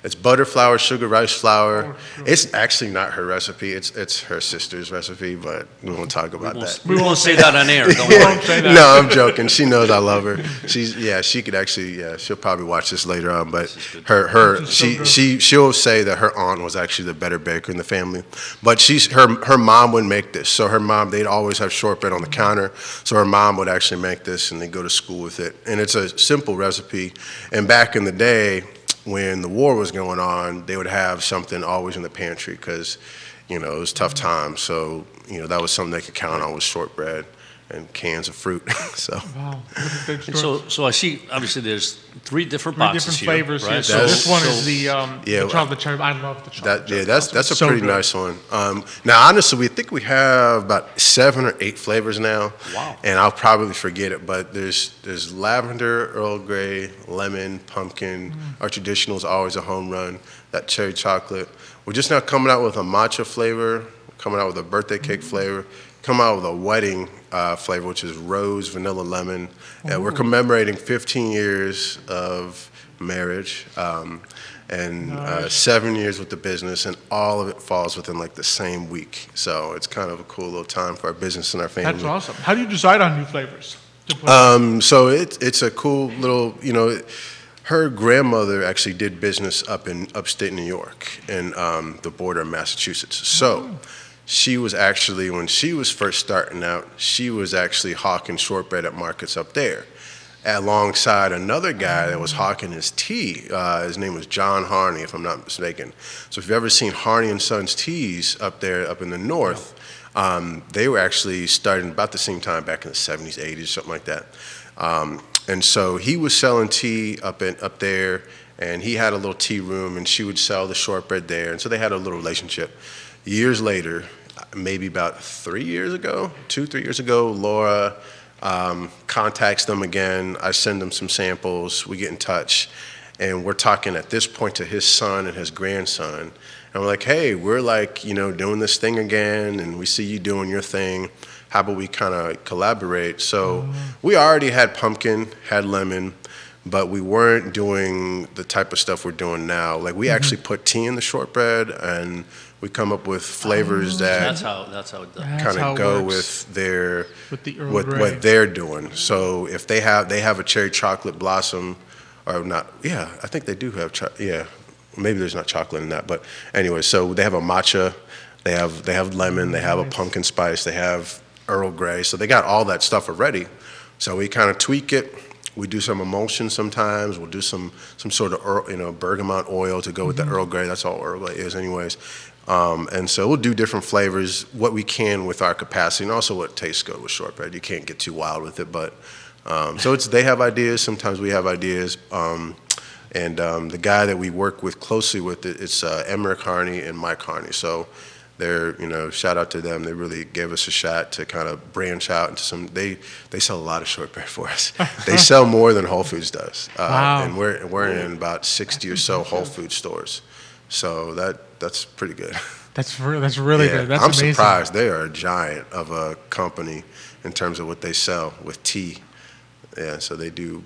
it's butter flour, sugar, rice flour. It's actually not her recipe. It's her sister's recipe, but we won't talk about that. We won't say that on air. Don't worry. No, I'm joking. She knows I love her. She could actually, she'll probably watch this later on. But she'll say that her aunt was actually the better baker in the family. But her mom would make this. So her mom, they'd always have shortbread on the counter. So her mom would actually make this, and they'd go to school with it. And it's a simple recipe. And back in the day, when the war was going on, they would have something always in the pantry because, it was tough times. So, that was something they could count on was shortbread and cans of fruit. So, wow, what a big story. So I see. Obviously, there's three different boxes flavors here, right? So this one is the chocolate cherry. I love the chocolate. That's a pretty nice one. Now, honestly, we think we have about 7 or 8 flavors now. Wow. And I'll probably forget it, but there's lavender, Earl Grey, lemon, pumpkin. Our traditional is always a home run. That cherry chocolate. We're just now coming out with a matcha flavor. Coming out with a birthday cake flavor. Come out with a wedding flavor, which is rose, vanilla, lemon. And we're commemorating 15 years of marriage and 7 years with the business, and all of it falls within like the same week. So it's kind of a cool little time for our business and our family. That's awesome. How do you decide on new flavors? So it's a cool little, her grandmother actually did business up in upstate New York and the border of Massachusetts. So she was actually, when she was first starting out, she was actually hawking shortbread at markets up there alongside another guy that was hawking his tea. His name was John Harney, if I'm not mistaken. So if you've ever seen Harney and Sons Teas up there, up in the north, they were actually starting about the same time back in the 70s, 80s, something like that. And so he was selling tea up there, and he had a little tea room, and she would sell the shortbread there, and so they had a little relationship. Years later, maybe about 3 years ago, 2-3 years ago, Laura contacts them again. I send them some samples. We get in touch, and we're talking at this point to his son and his grandson. And we're like, hey, we're like, doing this thing again, and we see you doing your thing. How about we kind of collaborate? So we already had pumpkin, had lemon, but we weren't doing the type of stuff we're doing now. Like, we actually put tea in the shortbread, and we come up with flavors that That's how it does. kind of go with what they're doing. So if they have a cherry chocolate blossom, or not, I think they do have maybe there's not chocolate in that, but anyway, so they have a matcha, they have lemon, they have a pumpkin spice, they have Earl Grey, so they got all that stuff already. So we kind of tweak it. We do some emulsion sometimes. We'll do some sort of bergamot oil to go with the Earl Grey. That's all Earl Grey is, anyways. And so we'll do different flavors, what we can with our capacity, and also what tastes good with shortbread. You can't get too wild with it, but so they have ideas. Sometimes we have ideas. And the guy that we work with closely with it's Emmerich Harney and Mike Harney. So they're, shout out to them. They really gave us a shot to kind of branch out into some. They sell a lot of shortbread for us. They sell more than Whole Foods does. Wow. And we're in about 60 or so Whole Foods stores. So that's pretty good. That's really good. That's I'm amazing. surprised. They are a giant of a company in terms of what they sell with tea. Yeah, so they do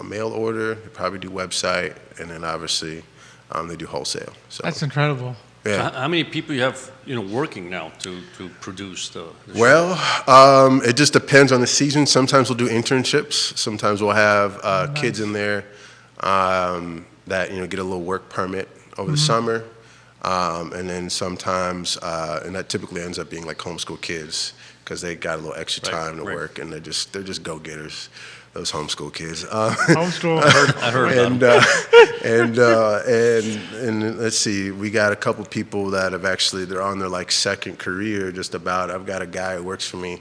a mail order, they probably do website, and then obviously they do wholesale. So That's incredible. yeah. So how many people you have, working now to produce the Well, it just depends on the season. Sometimes we'll do internships. Sometimes we'll have kids in there that get a little work permit over the summer, and then sometimes, and that typically ends up being like homeschool kids because they got a little extra time to work, and they're just go-getters. Those homeschool kids. Homeschool. I heard about and let's see, we got a couple people that have they're on their like second career just about. I've got a guy who works for me.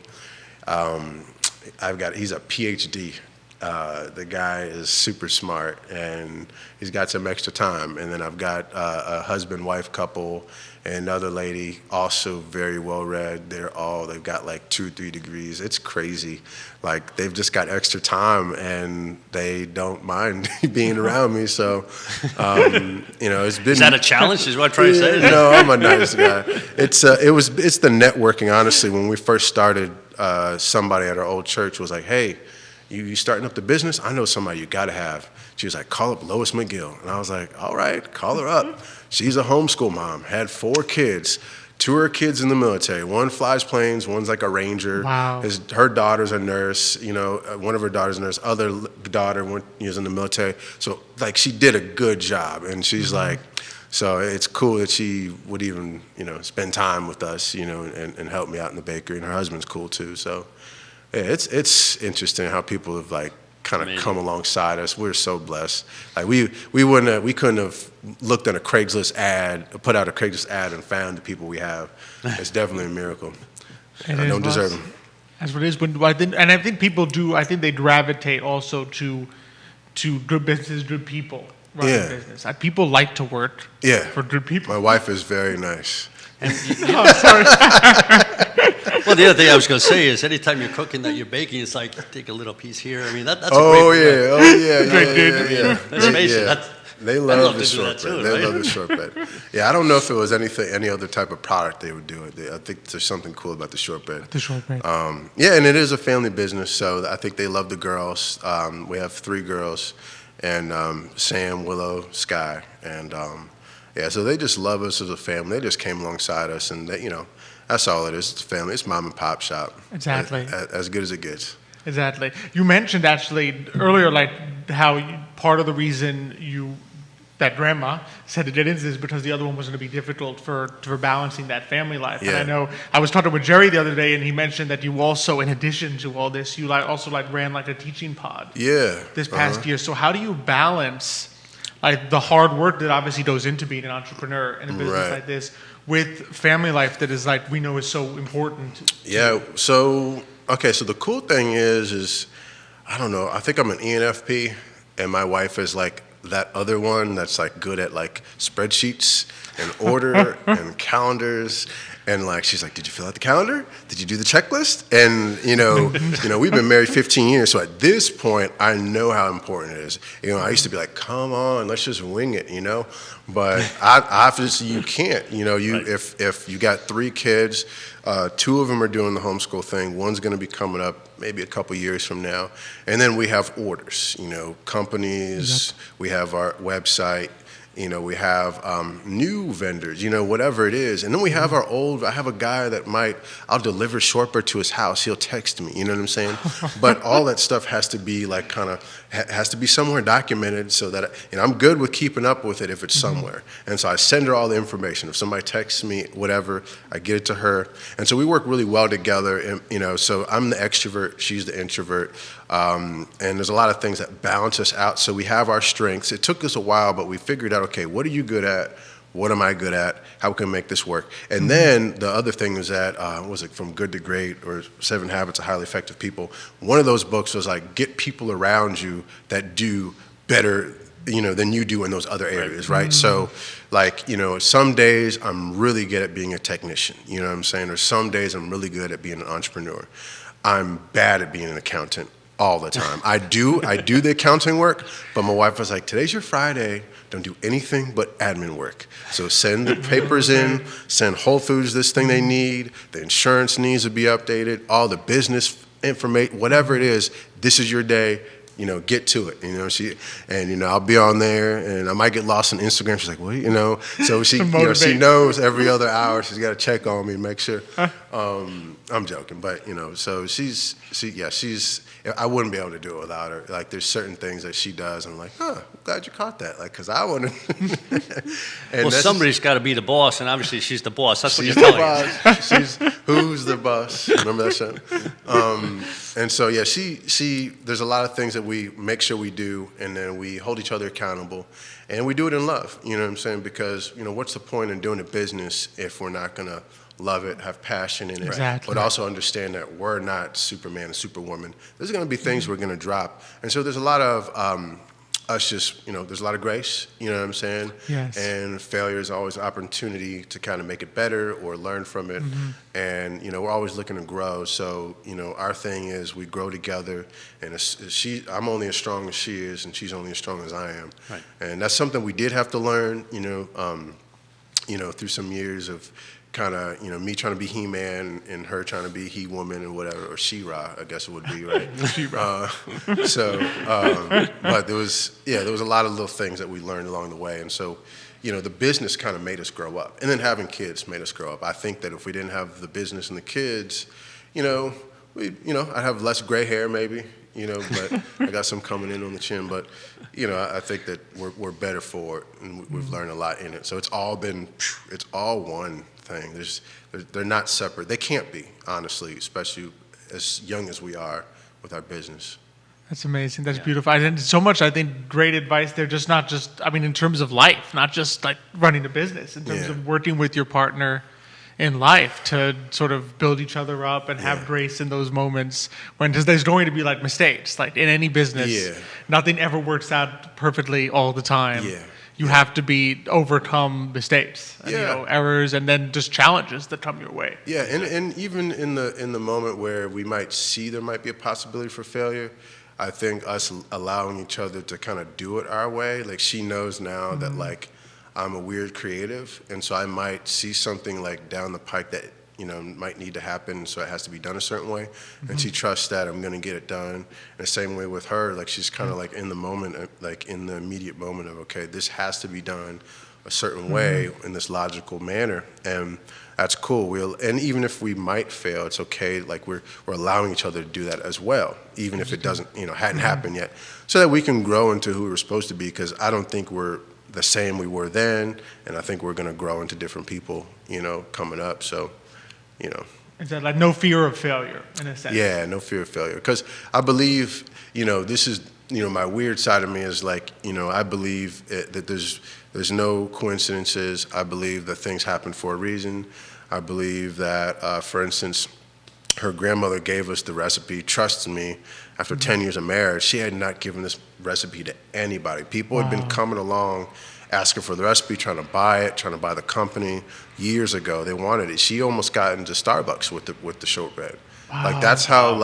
He's a PhD. The guy is super smart and he's got some extra time. And then I've got a husband-wife couple and another lady, also very well-read. They've got like 2-3 degrees. It's crazy. Like, they've just got extra time and they don't mind being around me. So, it's been. Is that a challenge? Is what I'm trying to say? No, I'm a nice guy. It's the networking. Honestly, when we first started, somebody at our old church was like, "Hey, you starting up the business? I know somebody you got to have." She was like, "Call up Lois McGill." And I was like, "All right, call her up." She's a homeschool mom, had 4 kids. 2 of her kids in the military. One flies planes, one's like a ranger. Wow. Her daughter's a nurse, one of her daughters a nurse, other daughter was in the military. So, like, she did a good job. And she's like, so it's cool that she would even, spend time with us, and help me out in the bakery. And her husband's cool too. So, yeah, it's interesting how people have, like, kind of come alongside us. We're so blessed. Like, we couldn't have looked at a Craigslist ad, put out a Craigslist ad and found the people we have. It's definitely a miracle. I don't deserve them. That's what it is. And I think people do. I think they gravitate also to good businesses, good people running a business. People like to work for good people. My wife is very nice. And Sorry. well, the other thing I was going to say is anytime you're cooking that you're baking, it's like take a little piece here. I mean, that's a great yeah. Let's face it. They love the shortbread. They love the shortbread. Yeah, I don't know if it was any other type of product they would do it. I think there's something cool about the shortbread. The shortbread. Yeah, and it is a family business, so I think they love the girls. We have 3 girls, and Sam, Willow, Sky, and so they just love us as a family. They just came alongside us, and they, that's all it is. It's a family. It's mom and pop shop. Exactly. As good as it gets. Exactly. You mentioned actually earlier, like how part of the reason that grandma said to get into this is because the other one was going to be difficult for balancing that family life. Yeah. And I know I was talking with Jerry the other day, and he mentioned that you also, in addition to all this, you also ran like a teaching pod. Yeah. This past year. So how do you balance like the hard work that obviously goes into being an entrepreneur in a business like this with family life that is like we know is so important? Yeah. So the cool thing is I don't know. I think I'm an ENFP, and my wife is like that other one that's like good at like spreadsheets and order and calendars. And like, she's like, did you fill out the calendar? Did you do the checklist? And, we've been married 15 years. So at this point, I know how important it is. I used to be like, come on, let's just wing it, But obviously you can't, Right. if you got 3 kids, 2 of them are doing the homeschool thing. One's going to be coming up maybe a couple years from now. And then we have orders, companies, we have our website. We have new vendors, whatever it is. And then we have I have a guy that I'll deliver shortbread to his house. He'll text me, you know what I'm saying? But all that stuff has to be like has to be somewhere documented so that, I'm good with keeping up with it if it's somewhere. And so I send her all the information. If somebody texts me, whatever, I get it to her. And so we work really well together. And, so I'm the extrovert, she's the introvert. And there's a lot of things that balance us out. So we have our strengths. It took us a while, but we figured out, okay, what are you good at? What am I good at? How can we make this work? And then the other thing is that, was it From Good to Great or 7 Habits of Highly Effective People? One of those books was like, get people around you that do better, than you do in those other areas, right? So like, some days I'm really good at being a technician, you know what I'm saying? Or some days I'm really good at being an entrepreneur. I'm bad at being an accountant all the time. I do the accounting work, but my wife was like, today's your Friday, don't do anything but admin work. So send the papers in, send Whole Foods this thing they need, the insurance needs to be updated, all the business information, whatever it is, this is your day, get to it. I'll be on there and I might get lost on Instagram. She's like, what, so she, she knows every other hour she's got to check on me to make sure. I'm joking, but so she's, I wouldn't be able to do it without her. Like there's certain things that she does. I'm like, I'm glad you caught that. Like, cause I want to. Well, somebody's got to be the boss, and obviously she's the boss. That's what you're telling us. She's who's the boss? Remember that show? And so she. There's a lot of things that we make sure we do, and then we hold each other accountable, and we do it in love. You know what I'm saying? Because what's the point in doing a business if we're not gonna love it, have passion in it, Exactly. but also understand that we're not Superman and Superwoman. There's going to be things we're going to drop. And so there's a lot of us just, there's a lot of grace, you know what I'm saying? Yes. And failure is always an opportunity to kind of make it better or learn from it. And, we're always looking to grow. So, our thing is we grow together. And I'm only as strong as she is, and she's only as strong as I am. Right. And that's something we did have to learn, through some years of kind of, me trying to be He-Man and her trying to be He-Woman and whatever, or She-Ra, I guess it would be, right? She-Ra. But there was a lot of little things that we learned along the way. And so, the business kind of made us grow up. And then having kids made us grow up. I think that if we didn't have the business and the kids, I'd have less gray hair maybe, but I got some coming in on the chin. But, I think that we're better for it, and we've learned a lot in it. So it's all one thing. They're not separate. They can't be, honestly, especially as young as we are with our business. That's amazing. That's beautiful. And so much, I think, great advice there. In terms of life, not just like running a business, in terms of working with your partner in life to sort of build each other up and have grace in those moments because there's going to be like mistakes. Like in any business, nothing ever works out perfectly all the time. Yeah. You have to overcome mistakes, and, errors, and then just challenges that come your way. Yeah, and even in the moment where we might see there might be a possibility for failure, I think us allowing each other to kind of do it our way. Like she knows now that like I'm a weird creative, and so I might see something like down the pike that might need to happen, so it has to be done a certain way. And she trusts that I'm going to get it done. And the same way with her, like she's kind of like in the moment, like in the immediate moment of, okay, this has to be done a certain way in this logical manner. And that's cool. And even if we might fail, it's okay. Like we're allowing each other to do that as well, even if it doesn't, hadn't happened yet, so that we can grow into who we're supposed to be. Because I don't think we're the same we were then, and I think we're going to grow into different people, coming up. So. Is that like no fear of failure in a sense? Yeah, no fear of failure. Because I believe, this is, my weird side of me is like, I believe that there's no coincidences. I believe that things happen for a reason. I believe that, for instance, her grandmother gave us the recipe, trusts me, after 10 years of marriage, she had not given this recipe to anybody. People had been coming along, asking for the recipe, trying to buy the company. Years ago, they wanted it. She almost got into Starbucks with the shortbread. Like that's how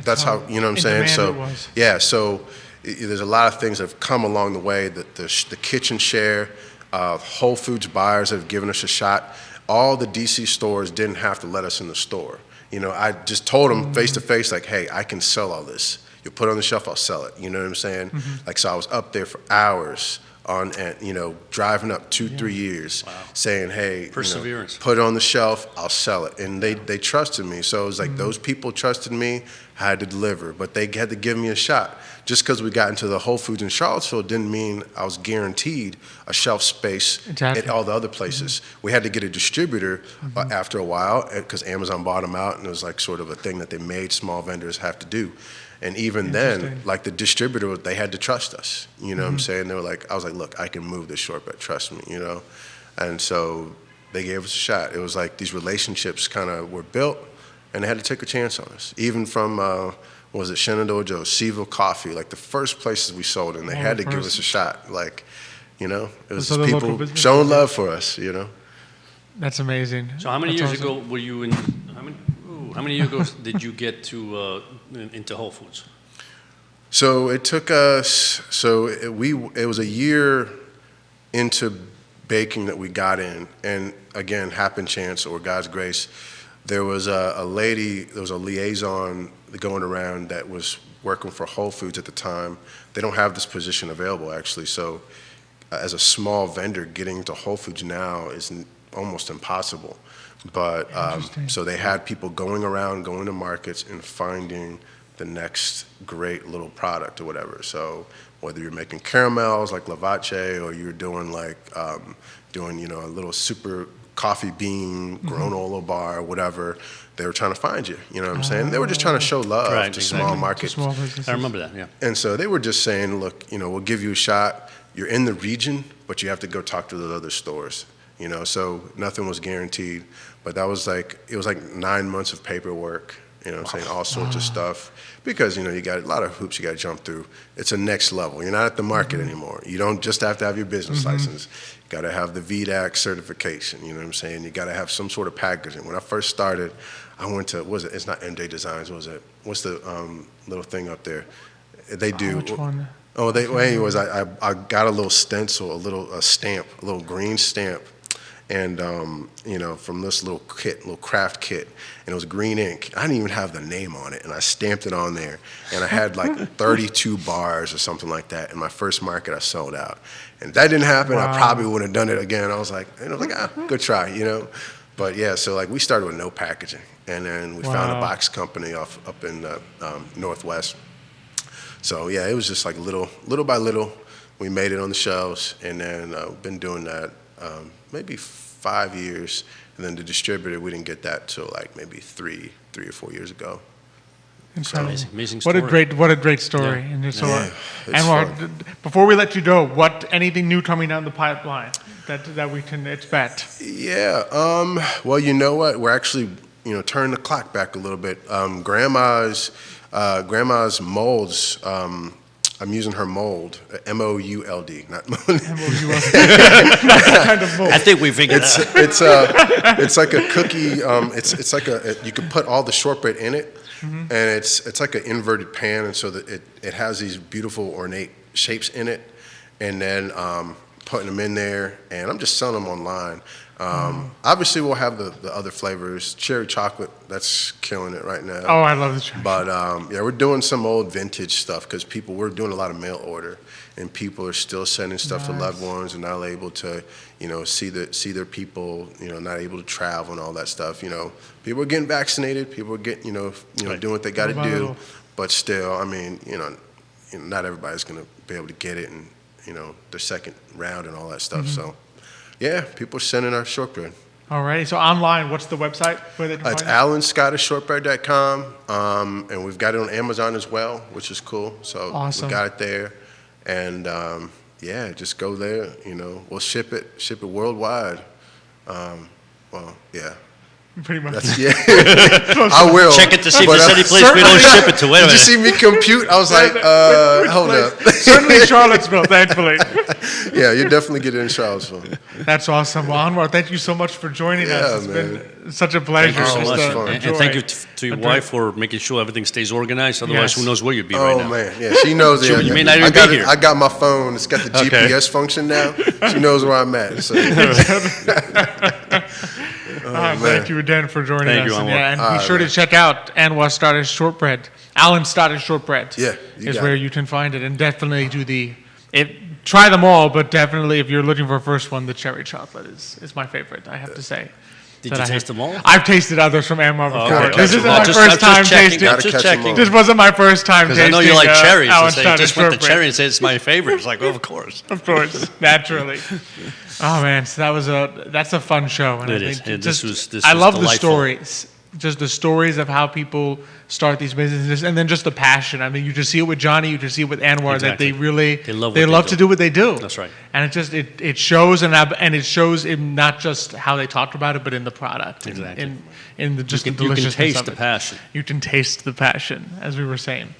that's how you know what I'm saying. So yeah, so there's a lot of things that have come along the way. That the kitchen share, Whole Foods buyers have given us a shot. All the DC stores didn't have to let us in the store. You know, I just told them face to face, like, hey, I can sell all this. You put it on the shelf, I'll sell it. You know what I'm saying? Like, so I was up there for hours driving up 2-3 years, saying, hey, perseverance. Put it on the shelf, I'll sell it. And they trusted me. So it was like those people trusted me, I had to deliver. But they had to give me a shot. Just because we got into the Whole Foods in Charlottesville didn't mean I was guaranteed a shelf space at all the other places. We had to get a distributor after a while because Amazon bought them out, and it was like sort of a thing that they made small vendors have to do. And even then, like the distributor, they had to trust us. You know what I'm saying? They were like, I was like, look, I can move this shortbread, trust me, you know? And so they gave us a shot. It was like these relationships kind of were built, and they had to take a chance on us. Even from, what was it, Shenandoah Joe's, CVille Coffee, like the first places we sold, and they had to give us a shot. Like, you know, it was just people showing love for us, you know? That's amazing. So how many years ago were you in, how many years ago did you get to into Whole Foods? So it took us, it was a year into baking that we got in, and again, happen chance or God's grace, there was a lady, there was a liaison going around that was working for Whole Foods at the time. They don't have this position available, actually, so as a small vendor, getting to Whole Foods now is almost impossible. But so they had people going around, going to markets and finding the next great little product or whatever. So whether you're making caramels like Lavache, or you're doing like a little super coffee bean granola bar, whatever, they were trying to find you. You know what I'm saying? They were just trying to show love to small markets. I remember that, yeah. And so they were just saying, look, we'll give you a shot. You're in the region, but you have to go talk to those other stores. So nothing was guaranteed. But that was it was like 9 months of paperwork, I'm saying, all sorts of stuff. Because, you got a lot of hoops you got to jump through. It's a next level. You're not at the market anymore. You don't just have to have your business license. You got to have the VDAC certification, you know what I'm saying? You got to have some sort of packaging. When I first started, I went to, it's not MJ Designs, was it? What's the little thing up there? They do. Which one? Oh, anyways, I got a little stencil, a stamp, a little green stamp. And, from this little craft kit, and it was green ink. I didn't even have the name on it, and I stamped it on there. And I had like 32 bars or something like that. In my first market, I sold out. And if that didn't happen, I probably wouldn't have done it again. I was like, good try, But yeah, so we started with no packaging. And then we found a box company up in the Northwest. So yeah, it was just like little by little, we made it on the shelves, and then we've been doing that maybe 5 years, and then the distributor, we didn't get that till maybe three or 4 years ago. Amazing story. What a great story. Yeah. And so, Anwar, before we let you go, anything new coming down the pipeline that we can expect? Yeah. Well, you know what? We're actually turning the clock back a little bit. Grandma's molds. I'm using her mold, MOULD, not mold. MOULD. Kind of mold. I think we figured it's like a cookie. It's like you could put all the shortbread in it, and it's like an inverted pan, and so that it has these beautiful ornate shapes in it, and then putting them in there, and I'm just selling them online. Obviously, we'll have the other flavors. Cherry chocolate, that's killing it right now. Oh, I love the cherry. But yeah, we're doing some old vintage stuff because we're doing a lot of mail order, and people are still sending stuff to loved ones and not able to, see their people, not able to travel and all that stuff. People are getting vaccinated. People are getting, doing what they got to do. But still, I mean, not everybody's gonna be able to get it, and the second round and all that stuff. So. Yeah, people are sending our shortbread. All right. So online, what's the website where they can It's find it? AlanScottishShortbread.com, and we've got it on Amazon as well, which is cool. So Awesome. we got it there, and yeah, just go there. We'll ship it worldwide. Well, yeah, Pretty much. Yeah, I will. Check it to see if But, there's any place we don't ship it to. Wait a Did you minute. see me compute? I was like, hold up. Certainly Charlottesville, thankfully. Yeah, you definitely get it in Charlottesville. That's awesome. Well, Anwar, thank you so much for joining us. It's been such a pleasure. Thank you so just much. to And enjoy. thank you to your wife for making sure everything stays organized. Otherwise, Yes. who knows where you'd be right Oh now. man, yeah, she knows. She- Yeah, you may not even I got be it- here. I got my phone. It's got the Okay. GPS function now. She knows where I'm at. So. Thank you again for joining Thank us. you, And, Anwar. and be sure to check out Anwar started Shortbread. Alan started Shortbread. Yeah, you is got where it. you can find it, and definitely try them all, but definitely if you're looking for a first one, the cherry chocolate is my favorite. I have to say. Did that you I taste have- them all? I've tasted others from Anwar before. okay. This isn't my Just- first I'm time just checking. tasting. I'm Gotta just catch 'em checking. all. This wasn't my first time Because tasting. I know you like cherries. Alan So you started just went the Shortbread. cherry and said it's my favorite. It's like, well, of course. Of course, naturally. Oh man, so that's a fun show. And It I is. think This just- was I love the delightful. stories, just the stories of how people start these businesses, and then just the passion. I mean, you just see it with Johnny, you just see it with Anwar that Exactly. they really They love what they they love do. to do what they do. That's right. And it shows and it shows in not just how they talked about it, but in the product. Exactly. In the just You the can deliciousness taste of the it. passion. You can taste the passion, as we were saying.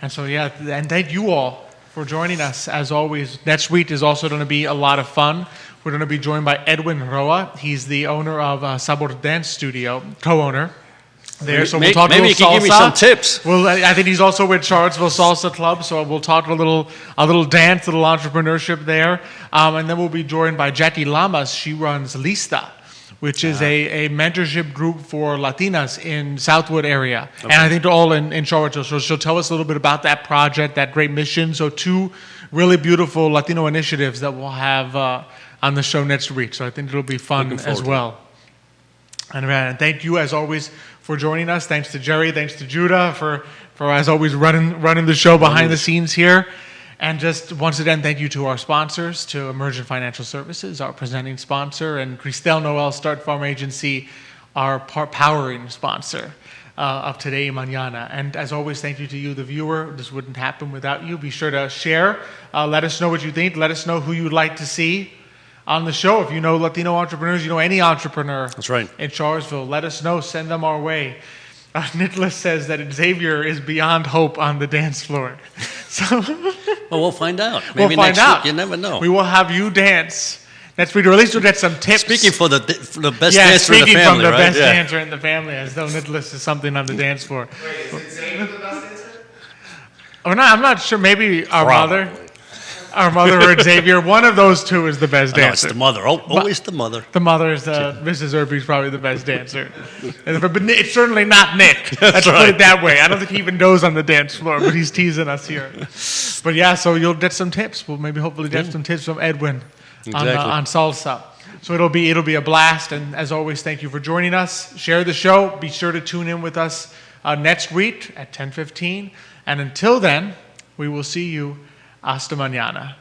And so, yeah, and thank you all for joining us. As always, next week is also going to be a lot of fun. We're going to be joined by Edwin Roa. He's the owner of Sabor Dance Studio, co-owner there. So we'll talk a Maybe little you can give me salsa. some tips. Well, I think he's also with Charlottesville Salsa Club, so we'll talk a little dance, a little entrepreneurship there. And then we'll be joined by Jackie Lamas. She runs Lista, which is a mentorship group for Latinas in Southwood area. And I think they're all in Charlottesville. So she'll tell us a little bit about that project, that great mission. So 2 really beautiful Latino initiatives that we'll have on the show next week. So I think it'll be fun Looking forward as to it. well. And thank you, as always, for joining us. Thanks to Jerry, thanks to Judah for as always, running the show behind the scenes here. And just once again, thank you to our sponsors, to Emergent Financial Services, our presenting sponsor, and Cristel, Noel, Start Farm Agency, our powering sponsor of today, Mañana. And as always, thank you to you, the viewer. This wouldn't happen without you. Be sure to share. Let us know what you think. Let us know who you'd like to see on the show. If you know Latino entrepreneurs, you know any entrepreneur That's right. in Charlottesville, let us know. Send them our way. Nicholas says that Xavier is beyond hope on the dance floor. So Well, we'll find out. we'll Maybe find next out. week. You never know. We will have you dance next week, or at least you'll get some tips. Speaking for the best yeah, dancer in the speaking family, from the right? best Yeah. dancer in the family, as though Nicholas is something on the dance floor. Wait, is it Xavier the best dancer? I'm not sure. Maybe our mother or Xavier. One of those two is the best No, it's dancer. the mother. Always the mother. The mother is Mrs. Urpí is probably the best dancer, but it's certainly not Nick. Let's put it that way. I don't think he even goes on the dance floor, but he's teasing us here. But yeah, so you'll get some tips. We'll maybe hopefully get some tips from Edwin Exactly. on salsa. So it'll be a blast. And as always, thank you for joining us. Share the show. Be sure to tune in with us next week at 10:15. And until then, we will see you hasta mañana.